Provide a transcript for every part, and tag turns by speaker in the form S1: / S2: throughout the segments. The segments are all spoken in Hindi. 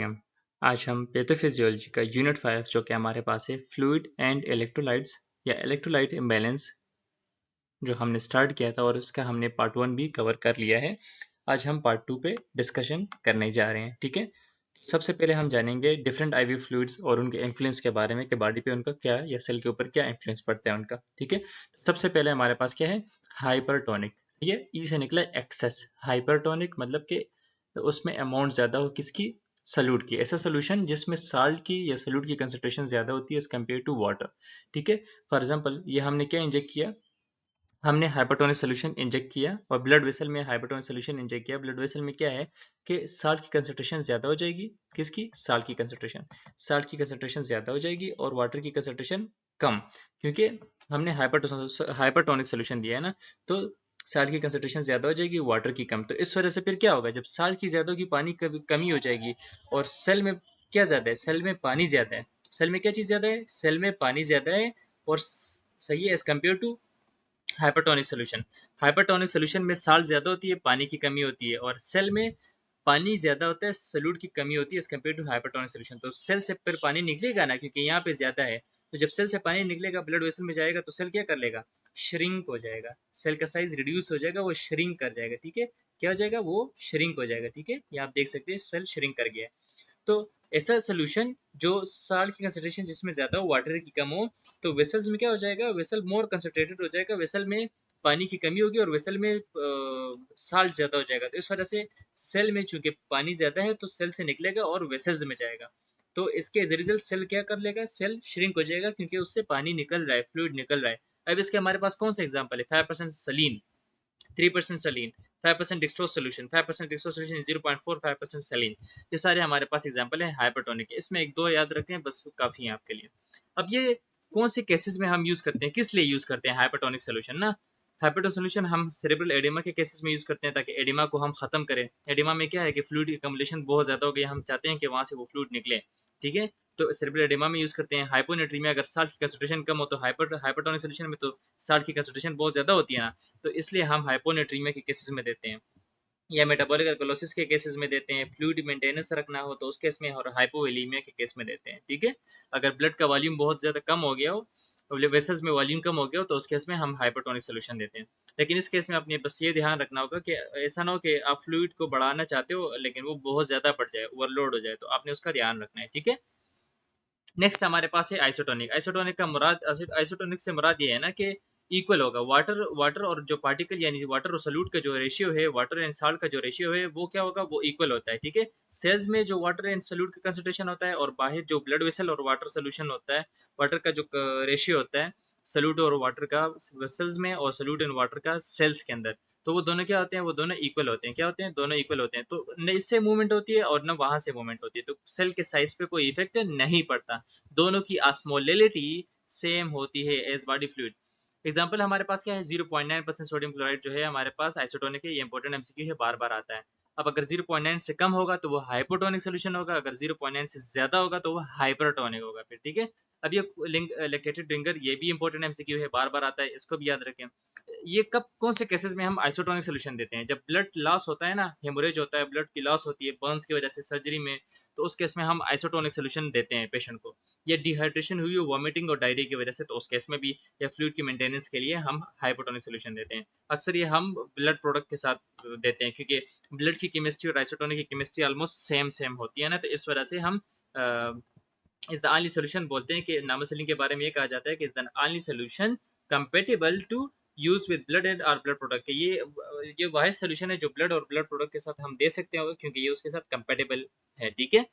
S1: हम आज हम पैथोफिजियोलॉजी का यूनिट 5 जो कि हमारे पास है फ्लूइड एंड इलेक्ट्रोलाइट्स या इलेक्ट्रोलाइट इम्बैलेंस जो हमने स्टार्ट किया था और उसका हमने पार्ट 1 भी कवर कर लिया है। आज हम पार्ट 2 पे डिस्कशन करने जा रहे हैं। ठीक है, सबसे पहले हम जानेंगे डिफरेंट आईवी फ्लूइड्स और उनके इन्फ्लुएंस के बारे में कि बॉडी पे उनका क्या या सेल के ऊपर क्या इन्फ्लुएंस पड़ता है उनका। ठीक है, सबसे पहले हमारे पास क्या है, हाइपरटोनिक। ठीक है, ई से निकला एक्सेस। हाइपरटोनिक मतलब कि उसमें अमाउंट ज़्यादा हो किसकी, सल्यूट की। ऐसा सोल्यूशन जिसमें साल्ट की या सल्यूट की कंसंट्रेशन ज़्यादा होती है एज कम्पेयर टू वाटर। ठीक है, फॉर एग्जाम्पल ये हमने क्या इंजेक्ट किया, हमने हाइपरटोनिक सोल्यूशन इंजेक्ट किया और ब्लड वेसल में हाइपरटोनिक सोल्यूशन इंजेक्ट किया। ब्लड वेसल में क्या है कि साल्ट की कंसंट्रेशन ज़्यादा हो जाएगी, किसकी, साल्ट की कंसंट्रेशन। साल्ट की कंसंट्रेशन ज़्यादा हो जाएगी और वाटर की कंसंट्रेशन कम, क्योंकि हमने हाइपरटोनिक सोल्यूशन दिया है ना, तो साल्ट की कंसंट्रेशन ज़्यादा हो जाएगी, वाटर की कम। तो इस वजह से फिर क्या होगा, जब साल्ट की ज़्यादा होगी पानी की कमी हो जाएगी और सेल में क्या ज़्यादा है, सेल में पानी ज़्यादा है। सेल में क्या चीज़ ज़्यादा है, सेल में पानी ज़्यादा है और सही है as compare to hypertonic solution. Hypertonic solution में साल्ट ज्यादा होती है, पानी की कमी होती है, और सेल में पानी ज्यादा होता है, सॉल्यूट की कमी होती है as compare to hypertonic solution. तो सेल से फिर पानी निकलेगा ना, क्योंकि यहाँ पे ज्यादा है। तो जब सेल से पानी निकलेगा, ब्लड वेसल में जाएगा, तो सेल क्या कर लेगा, श्रिंक हो जाएगा। सेल का साइज रिड्यूस हो जाएगा, वो श्रिंक कर जाएगा। ठीक है, क्या हो जाएगा, वो श्रिंक हो जाएगा। ठीक है, ये आप देख सकते हैं सेल श्रिंक कर गया है। तो ऐसा सोल्यूशन जो साल्ट की कंसंट्रेशन जिसमें ज्यादा हो, वाटर की कम हो, तो वेसल्स में क्या हो जाएगा, वेसल मोर कंसंट्रेटेड हो जाएगा, वेसल में पानी की कमी होगी और वेसल में साल्ट ज्यादा हो जाएगा। तो इस वजह से सेल में चूंकि पानी ज्यादा है तो सेल से निकलेगा और वेसल्स में जाएगा। तो इसके एज रिजल्ट सेल क्या कर लेगा, सेल श्रिंक हो जाएगा, क्योंकि उससे पानी निकल रहा है, फ्लूइड निकल रहा है। अब इसके हमारे पास कौन सा एग्जाम्पल है, 5% सलीन, 3% सलीन, 5% डिक्सट्रोज सोल्यूशन, 5% डिक्सट्रोज सोल्यूशन, 0.4, 5% सलीन। ये सारे हमारे पास एग्जांपल है हाइपरटोनिक। इसमें एक दो याद रखें बस, काफी है आपके लिए। अब ये कौन से केसेस में हम यूज करते हैं, किस लिए यूज करते हैं हाइपरटोनिक सोल्यूशन ना। हाइपरटोनिक सोल्यूशन हम सेरेब्रल एडिमा के केसेस में यूज करते हैं, ताकि एडिमा को हम खत्म करें। एडिमा में क्या है कि फ्लूइड एकम्युलेशन बहुत ज्यादा हो गया, हम चाहते हैं कि वहां से वो फ्लूइड निकले। ठीक है, तो सेरेब्रल एडिमा में यूज करते हैं। हाइपोनेट्रीमिया, अगर साल्ट की कंसंट्रेशन कम हो तो हाइपरटोनिक सोल्यूशन में तो साल्ट की कंसंट्रेशन बहुत ज्यादा होती है ना, तो इसलिए हम हाइपोनेट्रीमिया के केसेस में देते हैं, या मेटाबॉलिक एल्कोलोसिस के केसेस में देते हैं। फ्लूइड मेंटेनेंस रखना हो तो उस केस में, और हाइपोवोलीमिया के केस में देते हैं। ठीक है, अगर ब्लड का वॉल्यूम बहुत ज्यादा कम हो गया हो, वेसल्स में वॉल्यूम कम हो गया हो, तो उस केस में हम हाइपरटोनिक सोल्यूशन देते हैं। लेकिन इस केस में आपने बस ये ध्यान रखना होगा कि ऐसा ना हो कि आप फ्लूइड को बढ़ाना चाहते हो लेकिन वो बहुत ज्यादा बढ़ जाए, ओवरलोड हो जाए, तो आपने उसका ध्यान रखना है। ठीक है, नेक्स्ट हमारे पास है आइसोटोनिक। आइसोटोनिक का मुराद, आइसोटोनिक से मुराद ये है ना कि इक्वल होगा। वाटर वाटर और जो पार्टिकल यानी वाटर और सॉल्यूट का जो रेशियो है, वाटर एंड साल्ट का जो रेशियो है, वो क्या होगा, वो इक्वल होता है। ठीक है, सेल्स में जो वाटर एंड सॉल्यूट का कंसंट्रेशन होता है और बाहर जो ब्लड वेसल और वाटर सोल्यूशन होता है, वाटर का जो रेशियो होता है सॉल्यूट और वाटर का वेसल्स में, और सॉल्यूट एंड वाटर का सेल्स के अंदर, तो वो दोनों क्या होते हैं, वो दोनों इक्वल होते हैं। क्या होते हैं, दोनों इक्वल होते हैं। तो न इससे मूवमेंट होती है और न वहां से मूवमेंट होती है, तो सेल के साइज पे कोई इफेक्ट नहीं पड़ता। दोनों की ऑस्मोलेलिटी सेम होती है एज बॉडी फ्लूइड। एग्जांपल हमारे पास क्या है, 0.9% सोडियम क्लोराइड जो है हमारे पास आइसोटोनिक है। ये इंपॉर्टेंट एमसीक्यू है, बार बार आता है। अब अगर 0.9 से कम होगा तो वो हाइपोटोनिक सोल्यूशन होगा, अगर 0.9 से ज्यादा होगा तो वो हाइपरटोनिक होगा फिर। ठीक है, अब ये लिंक लोकेटेड रिंगर, ये भी इंपॉर्टेंट एमसीक्यू है, बार बार आता है, इसको भी याद रखें। ये कब, कौन से केसेस में हम आइसोटोनिक सोल्यूशन देते हैं, जब ब्लड लॉस होता है ना, हेमोरेज होता है, ब्लड की लॉस होती है बर्न्स की वजह से सर्जरी में, तो उस केस में हम आइसोटोनिक सोल्यूशन देते हैं पेशेंट को। या डिहाइड्रेशन हुई हो, वॉमिटिंग और डायरिया की वजह से, तो उस केस में भी, या फ्लूइड की मेंटेनेंस के लिए हम हाइपोटोनिक सोल्यूशन देते हैं। अक्सर ये हम ब्लड प्रोडक्ट के साथ देते हैं, क्योंकि ब्लड की केमिस्ट्री और आइसोटोनिक की केमिस्ट्री ऑलमोस्ट सेम सेम होती है ना, तो इस वजह से हम इज द ओनली सोल्यूशन बोलते हैं कि नामोसिलिन के बारे में ये कहा जाता है कि is the only solution compatible to use with blood and और ब्लड प्रोडक्ट। ये वाहिद सोल्यूशन है जो ब्लड और ब्लड प्रोडक्ट के साथ हम दे सकते हैं, क्योंकि ये उसके साथ कंपेटेबल है। ठीक है,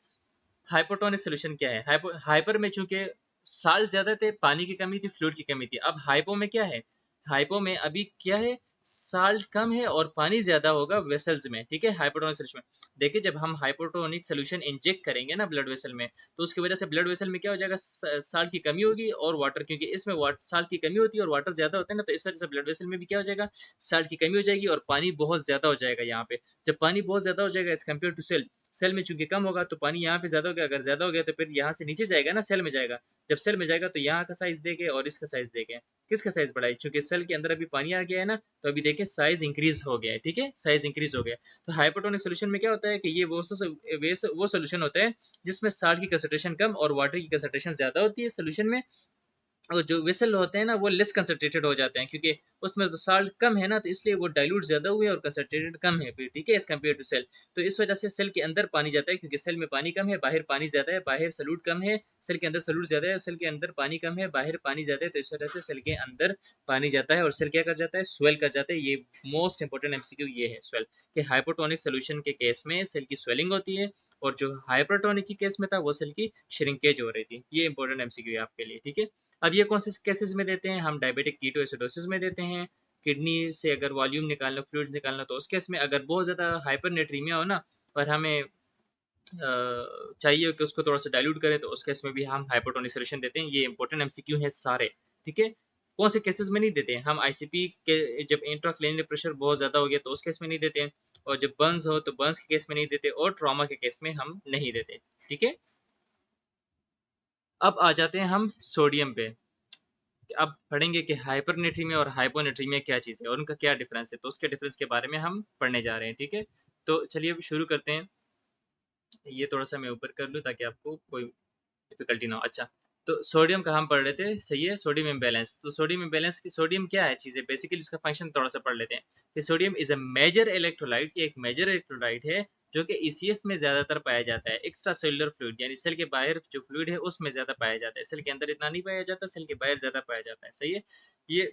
S1: हाइपोटोनिक सोल्यूशन क्या है, हाइपर में चूंकि साल्ट ज्यादा थे, पानी की कमी थी, फ्लूइड की कमी थी। अब हाइपो में क्या है, हाइपो में अभी क्या है, साल्ट कम है और पानी ज्यादा होगा वेसल्स में। ठीक है, हाइपोटोनिक सोल्यूशन में देखिए, जब हम हाइपोटोनिक सोल्यूशन इंजेक्ट करेंगे ना ब्लड वेसल में, तो उसकी वजह से ब्लड वेसल में क्या हो जाएगा, साल्ट की कमी होगी और वाटर, क्योंकि इसमें साल्ट की कमी होती है और वाटर ज्यादा होता है ना, तो इस वजह से ब्लड वेसल में भी क्या हो जाएगा, साल्ट की कमी हो जाएगी और पानी बहुत ज्यादा हो जाएगा। यहाँ पे जब पानी बहुत ज्यादा हो जाएगा as compare to cell, cell में चूंकि कम होगा तो पानी यहाँ पे ज्यादा हो गया, अगर ज्यादा हो गया तो फिर यहाँ से नीचे जाएगा ना, सेल में जाएगा। जब सेल में जाएगा तो यहाँ का साइज देखे और इसका साइज देखे, किसका साइज बढ़ा है, चूंकि सेल के अंदर अभी पानी आ गया है ना, तो अभी देखें साइज इंक्रीज हो गया है, ठीक है, साइज इंक्रीज हो गया। तो हाइपोटोनिक सोल्यूशन में क्या होता है कि ये वो सोल्यूशन होता है जिसमें साल्ट की कंसंट्रेशन कम और वाटर की कंसंट्रेशन ज्यादा होती है सोल्यूशन में, और जो वेसल होते हैं ना वो लेस कंसंट्रेटेड हो जाते हैं, क्योंकि उसमें तो साल्ट कम है ना, तो इसलिए वो डाइल्यूट ज्यादा हुए और कंसंट्रेटेड कम है फिर, ठीक है, एज कम्पेयर टू सेल। तो इस वजह से सेल के अंदर पानी जाता है, क्योंकि सेल में पानी कम है, बाहर पानी ज्यादा है, बाहर सॉल्यूट कम है, सेल के अंदर सॉल्यूट ज्यादा है, सेल के अंदर पानी कम है, बाहर पानी ज्यादा है, तो इस वजह से सेल के अंदर पानी जाता है और सेल क्या कर जाता है, स्वेल कर जाता है। ये मोस्ट इंपोर्टेंट एमसीक्यू ये है, स्वेल कि हाइपोटोनिक सोल्यूशन के केस में सेल की स्वेलिंग होती है, और जो हाइपरटोनिक के केस में था वो सेल की श्रिंकेज हो रही थी। ये इंपॉर्टेंट एमसीक्यू है आपके लिए, ठीक है। अब ये कौन से केसेस में देते हैं, हम डायबिटिक कीटोएसिडोसिस में देते हैं। किडनी से अगर वॉल्यूम निकालना, फ्लूइड निकालना, तो उस केस में अगर बहुत ज़्यादा हाइपरनेट्रीमिया हो ना, और हमें चाहिए कि उसको थोड़ा सा डाइल्यूट करें, तो उस केस में भी हम हाइपोटोनिक सोल्यूशन देते हैं। ये इंपॉर्टेंट एमसीक्यू है सारे, ठीक है। कौन से केसेस में नहीं देते हैं हम, आईसीपी के जब इंट्राक्रेनियल प्रेशर बहुत ज़्यादा हो गया तो उस केस में नहीं देते हैं, और जब बर्न्स हो तो बर्न्स के केस में नहीं देते, और ट्रॉमा के केस में हम नहीं देते, ठीक है। अब आ जाते हैं हम सोडियम पे। अब पढ़ेंगे कि हाइपरनेट्रीमिया और हाइपोनेट्रीमिया क्या चीज़ है और उनका क्या डिफरेंस है, तो उसके डिफरेंस के बारे में हम पढ़ने जा रहे हैं, ठीक है। तो चलिए अब शुरू करते हैं। ये थोड़ा सा मैं ऊपर कर लूँ ताकि आपको कोई डिफिकल्टी ना हो। अच्छा, तो सोडियम का हम पढ़ रहे थे, सही है, सोडियम इम्बैलेंस। तो सोडियम इम्बैलेंस की, सोडियम क्या है चीज़ है, बेसिकली उसका फंक्शन थोड़ा सा पढ़ लेते हैं कि sodium is a major electrolyte, एक मेजर इलेक्ट्रोलाइट है जो कि ईसीएफ में ज्यादातर पाया जाता है, एक्स्ट्रा सेलुलर फ्लूइड, यानी सेल के बाहर जो फ्लूइड है उसमें ज्यादा पाया जाता है, सेल के अंदर इतना नहीं पाया जाता, सेल के बाहर ज्यादा पाया जाता है, सही है। ये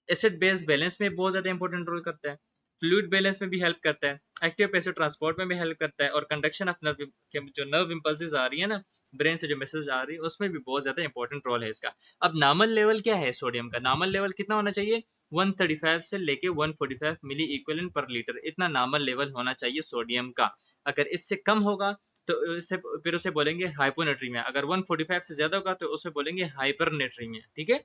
S1: एसिड बेस बैलेंस में बहुत ज्यादा इंपॉर्टेंट रोल करता है, फ्लूइड बैलेंस में भी हेल्प करता है, एक्टिव पैसिव ट्रांसपोर्ट में भी हेल्प करता है, और कंडक्शन ऑफ नर्व, जो नर्व इम्पल्सेस आ रही है ना, ब्रेन से जो मैसेज आ रही है, उसमें भी बहुत ज्यादा इंपॉर्टेंट रोल है इसका। अब नॉर्मल लेवल क्या है सोडियम का, नॉर्मल लेवल कितना होना चाहिए, 135 से लेके 145 मिली इक्विवेलेंट पर लीटर, इतना नॉर्मल लेवल होना चाहिए सोडियम का। अगर इससे कम होगा तो इसे फिर उसे बोलेंगे हाइपोनेट्रीमिया, अगर 145 से ज्यादा होगा तो उसे बोलेंगे हाइपरनेट्रीमिया, ठीक है।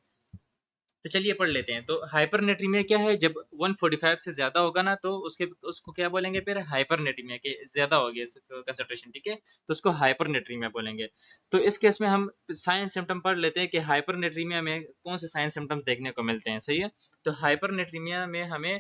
S1: तो चलिए पढ़ लेते हैं। तो हाइपरनेट्रीमिया क्या है, जब 145 से ज्यादा होगा ना तो उसको क्या बोलेंगे, फिर हाइपरनेट्रीमिया के ज्यादा हो गया कंसंट्रेशन, ठीक है, तो उसको हाइपरनेट्रीमिया बोलेंगे। तो इस केस में हम साइंस सिम्टम पढ़ लेते हैं कि हाइपरनेट्रीमिया में कौन से साइंस सिम्टम्स देखने को मिलते हैं, सही है। तो हाइपरनेट्रीमिया में हमें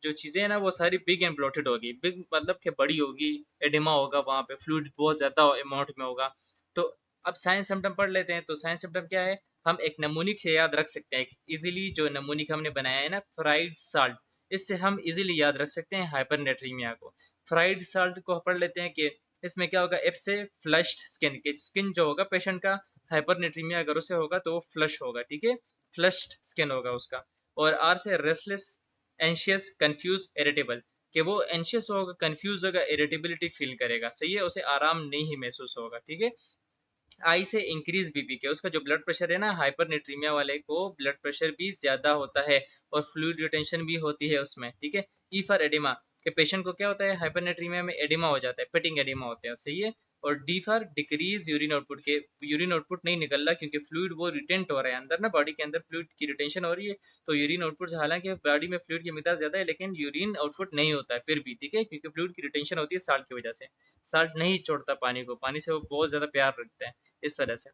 S1: जो चीजें हैं ना वो सारी बिग एंड ब्लोटेड होगी, बिग मतलब कि बड़ी होगी, एडिमा होगा, वहां पे फ्लूइड बहुत ज्यादा अमाउंट में होगा। तो अब साइंस सिम्टम पढ़ लेते हैं। तो साइंस सिम्टम क्या है, हम एक नमूनिक से याद रख सकते हैं इजीली, जो नमूनिक हमने बनाया है ना फ्राइड साल्ट, इससे हम इजीली याद रख सकते हैं हाइपरनेट्रीमिया को। फ्राइड साल्ट को पढ़ लेते हैं कि इसमें क्या होगा, एफ से फ्लश्ड स्किन, के स्किन जो होगा पेशेंट का, हाइपरनेट्रीमिया अगर उसे होगा तो वो फ्लश होगा, ठीक है, फ्लश्ड स्किन होगा उसका। और आर से रेस्टलेस, एंशियस, कंफ्यूज, इरिटेबल, कि वो एंशियस होगा, कंफ्यूज होगा, इरिटेबिलिटी फील करेगा, सही है, उसे आराम नहीं महसूस होगा, ठीक है। आई से इंक्रीज बीपी के, उसका जो ब्लड प्रेशर है ना, हाइपरनेट्रीमिया वाले को ब्लड प्रेशर भी ज्यादा होता है और फ्लूइड रिटेंशन भी होती है उसमें, ठीक है। ई फॉर एडिमा, के पेशेंट को क्या होता है, हाइपरनेट्रीमिया में एडिमा हो जाता है, पेटिंग एडिमा होते हैं, सही है। और D for decrease urine output, के यूरिन आउटपुट नहीं निकल रहा क्योंकि फ्लूइड वो रिटेंट हो रहा है अंदर ना, बॉडी के अंदर फ्लूइड की रिटेंशन हो रही है, तो यूरिन आउटपुट हालांकि बॉडी में फ्लूइड की मिकदार ज्यादा है लेकिन यूरिन आउटपुट नहीं होता है फिर भी, ठीक है, क्योंकि फ्लूइड की रिटेंशन होती है साल्ट की वजह से, साल्ट नहीं छोड़ता पानी को, पानी से वो बहुत ज्यादा प्यार रखता है इस वजह से।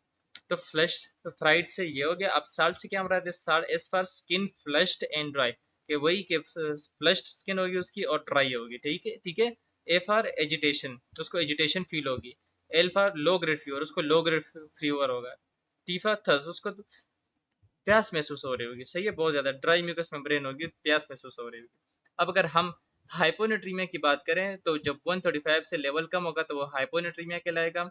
S1: तो फ्लश्ड, तो फ्राइड से ये हो गया। अब साल्ट से क्या हम रहा है, salt as for skin flushed and dry, कि वही के फ्लश्ड स्किन होगी उसकी और ड्राई होगी, ठीक है, ठीक है। ए फॉर एजिटेशन, उसको एजिटेशन फील होगी। L for low grade fever, उसको लो ग्रेड फीवर होगा। टी फॉर थर्स्ट, उसको प्यास महसूस हो रही होगी, सही है, बहुत ज्यादा ड्राई म्यूकस मेम्ब्रेन होगी, प्यास महसूस हो रही होगी। अब अगर हम हाइपोनेट्रीमिया की बात करें तो जब 135 से लेवल कम होगा तो वो हाइपोनेट्रीमिया कहलाएगा।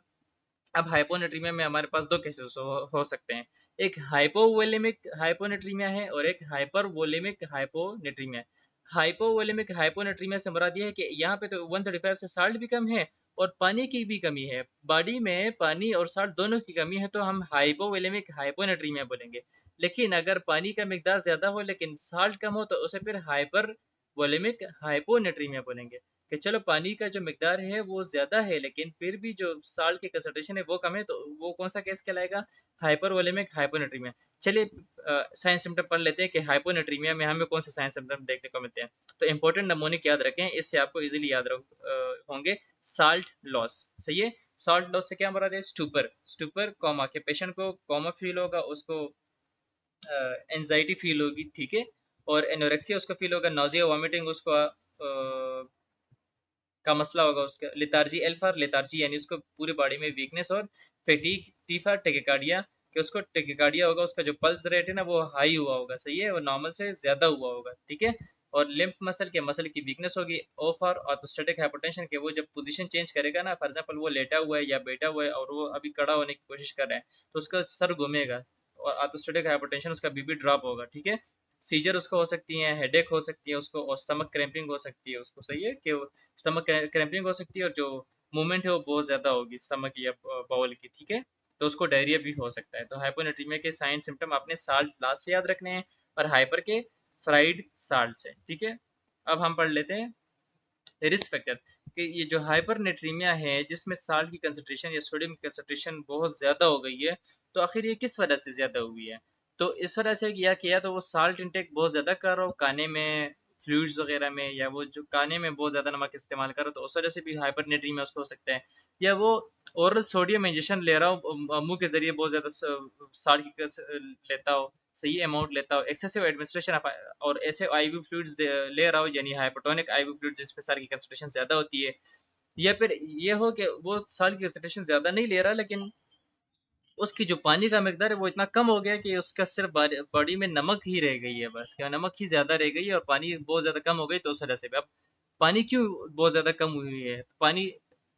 S1: अब हाइपोनेट्रीमिया में हमारे पास दो केसेस हो सकते हैं, एक हाइपोवोलेमिक हाइपोनेट्रीमिया है और एक हाइपरवोलेमिक हाइपोनेट्रीमिया। हाइपोवोलेमिक हाइपोनेट्रीमिया से मुराद ये है कि यहाँ पे तो 135 से साल्ट भी कम है और पानी की भी कमी है, बॉडी में पानी और साल्ट दोनों की कमी है, तो हम हाइपोवोलेमिक हाइपोनेट्रीमिया बोलेंगे। लेकिन अगर पानी का मिकदार ज्यादा हो लेकिन साल्ट कम हो तो उसे फिर हाइपर वोलेमिक हाइपोनेट्रीमिया बोलेंगे, कि चलो पानी का जो मिकदार है वो ज़्यादा है, लेकिन फिर भी जो साल्ट की कंसंट्रेशन है वो कम है, तो वो कौन सा केस कहलाएगा? Hypervolaemic hyponatraemia. चलिए साइन सिम्टम पढ़ लेते हैं कि हाइपोनेट्रीमिया में हमें कौन से साइन सिम्टम देखने को मिलते हैं। तो इंपॉर्टेंट नमूनिक याद रखें, इससे आपको इजीली याद होंगे। साल्ट लॉस, सही है। साल्ट लॉस से क्या मुराद है? स्टूपर, स्टूपर कॉमा के पेशेंट को कॉमा फील होगा, उसको एंजाइटी फील होगी, ठीक है। और एनोरेक्सिया उसको फील होगा, नोजिया वॉमिटिंग उसको का मसला होगा, उसका लेथार्जी, एल्फार लेथार्जी यानी उसको पूरी बॉडी में वीकनेस, और फेटीग, टीफा, टेकिकार्डिया कि उसको टेकिकार्डिया होगा, उसका जो पल्स रेट है ना वो हाई हुआ होगा, सही है, वो नॉर्मल से ज्यादा हुआ होगा, ठीक है। और लिम्फ मसल की वीकनेस होगी। ओ फॉर ऑर्थोस्टैटिक हाइपोटेंशन के वो जब पोजीशन चेंज करेगा ना, फॉर एग्जांपल वो लेटा हुआ है या बैठा हुआ है और वो अभी खड़ा होने की कोशिश कर रहा है, तो उसका सर घूमेगा और ऑर्थोस्टैटिक हाइपोटेंशन, उसका बीपी ड्रॉप होगा, ठीक है। सीजर उसको हो सकती है, हेडेक हो सकती है उसको, और स्टमक क्रैम्पिंग हो सकती है उसको, सही है कि स्टमक क्रैम्पिंग हो सकती है, और जो मूवमेंट है वो बहुत ज्यादा होगी स्टमक या बाउल की, ठीक है। तो उसको डायरिया भी हो सकता है। तो हाइपोनेट्रीमिया के साइन सिम्टम आपने साल्ट लास्ट से याद रखने हैं, और हाइपर के फ्राइड साल्ट से, ठीक है। अब हम पढ़ लेते हैं रिस्क फैक्टर कि ये जो हाइपरनेट्रीमिया है जिसमें साल्ट की कंसंट्रेशन या सोडियम की कंसंट्रेशन बहुत ज्यादा हो गई है, तो आखिर ये किस वजह से ज्यादा हुई है? तो इस वजह से किया तो वो साल्ट इंटेक बहुत ज्यादा कर रहा हो खाने में, फ्लूइड्स वगैरह में, या वो जो खाने में बहुत ज्यादा नमक इस्तेमाल कर रहा हो, तो उस वजह से भी हाइपरनेट्रीमिया उसको हो सकता है। या वो ओरल सोडियम इंजेक्शन ले रहा हो, मुंह के जरिए बहुत ज्यादा साल्ट की लेता हो, सही अमाउंट लेता हो, एक्सेसिव एडमिनिस्ट्रेशन और ऐसे आईवी फ्लूइड्स ले रहा हो, यानी हाइपोटोनिक आईवी फ्लूइड्स जिसमें साल की कंसंट्रेशन ज्यादा होती है। या फिर ये हो कि वो साल की कंसंट्रेशन ज्यादा नहीं ले रहा, लेकिन उसकी जो पानी का मिकदार है वो इतना कम हो गया कि उसका सिर्फ बॉडी में नमक ही रह गई है, बस क्या नमक ही ज्यादा रह गई है और पानी बहुत ज्यादा कम हो गई, तो उस वजह से भी। अब पानी क्यों बहुत ज्यादा कम हुई है? पानी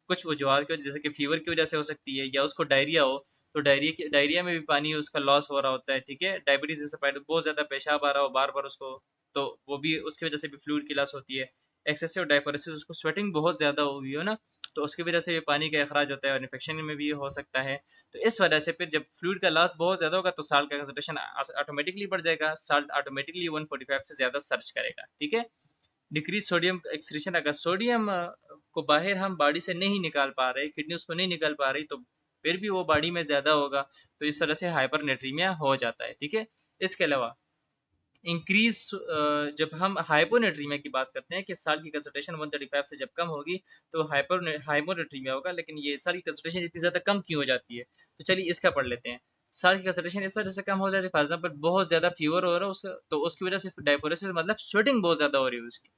S1: कुछ वजूहत की वजह, जैसे कि फीवर की वजह से हो सकती है, या उसको डायरिया हो, तो डायरिया में भी पानी उसका लॉस हो रहा होता है, ठीक है। डायबिटीज जैसे पहले बहुत ज्यादा पेशाब आ रहा हो बार बार उसको, तो वो भी उसकी वजह से भी फ्लूइड की लॉस होती है। एक्सेसिव डायफोरेसिस, उसको स्वेटिंग बहुत ज्यादा हुई हो ना, तो उसकी वजह से भी पानी का अखराज होता है, और इन्फेक्शन में भी हो सकता है। तो इस वजह से फिर जब फ्लूइड का लॉस बहुत ज्यादा होगा, तो साल्ट का कंसंट्रेशन ऑटोमेटिकली बढ़ जाएगा, साल्ट ऑटोमेटिकली 145 से ज्यादा सर्च करेगा, ठीक है। डिक्रीज सोडियम एक्सक्रीशन, अगर सोडियम को बाहर हम बॉडी से नहीं निकाल पा रहे, किडनी उसको नहीं निकाल पा रही, तो फिर भी वो बॉडी में ज्यादा होगा, तो इस तरह से हाइपरनेट्रीमिया हो जाता है, ठीक है। इसके अलावा इंक्रीज, जब हम हाइपोनेट्रीमिया की बात करते हैं कि साल की कंसंट्रेशन 135 से जब कम होगी, तो हाइपोनेट्रीमिया होगा। लेकिन ये साल की कंसंट्रेशन इतनी ज्यादा कम क्यों हो जाती है? तो चलिए इसका पढ़ लेते हैं। साल की कंसंट्रेशन इस वजह से कम हो जाती है, फॉर एग्जाम्पल बहुत ज्यादा फीवर हो रहा है उसका, तो उसकी वजह से डायफोरेसिस मतलब स्वेटिंग बहुत ज्यादा हो रही है उसकी।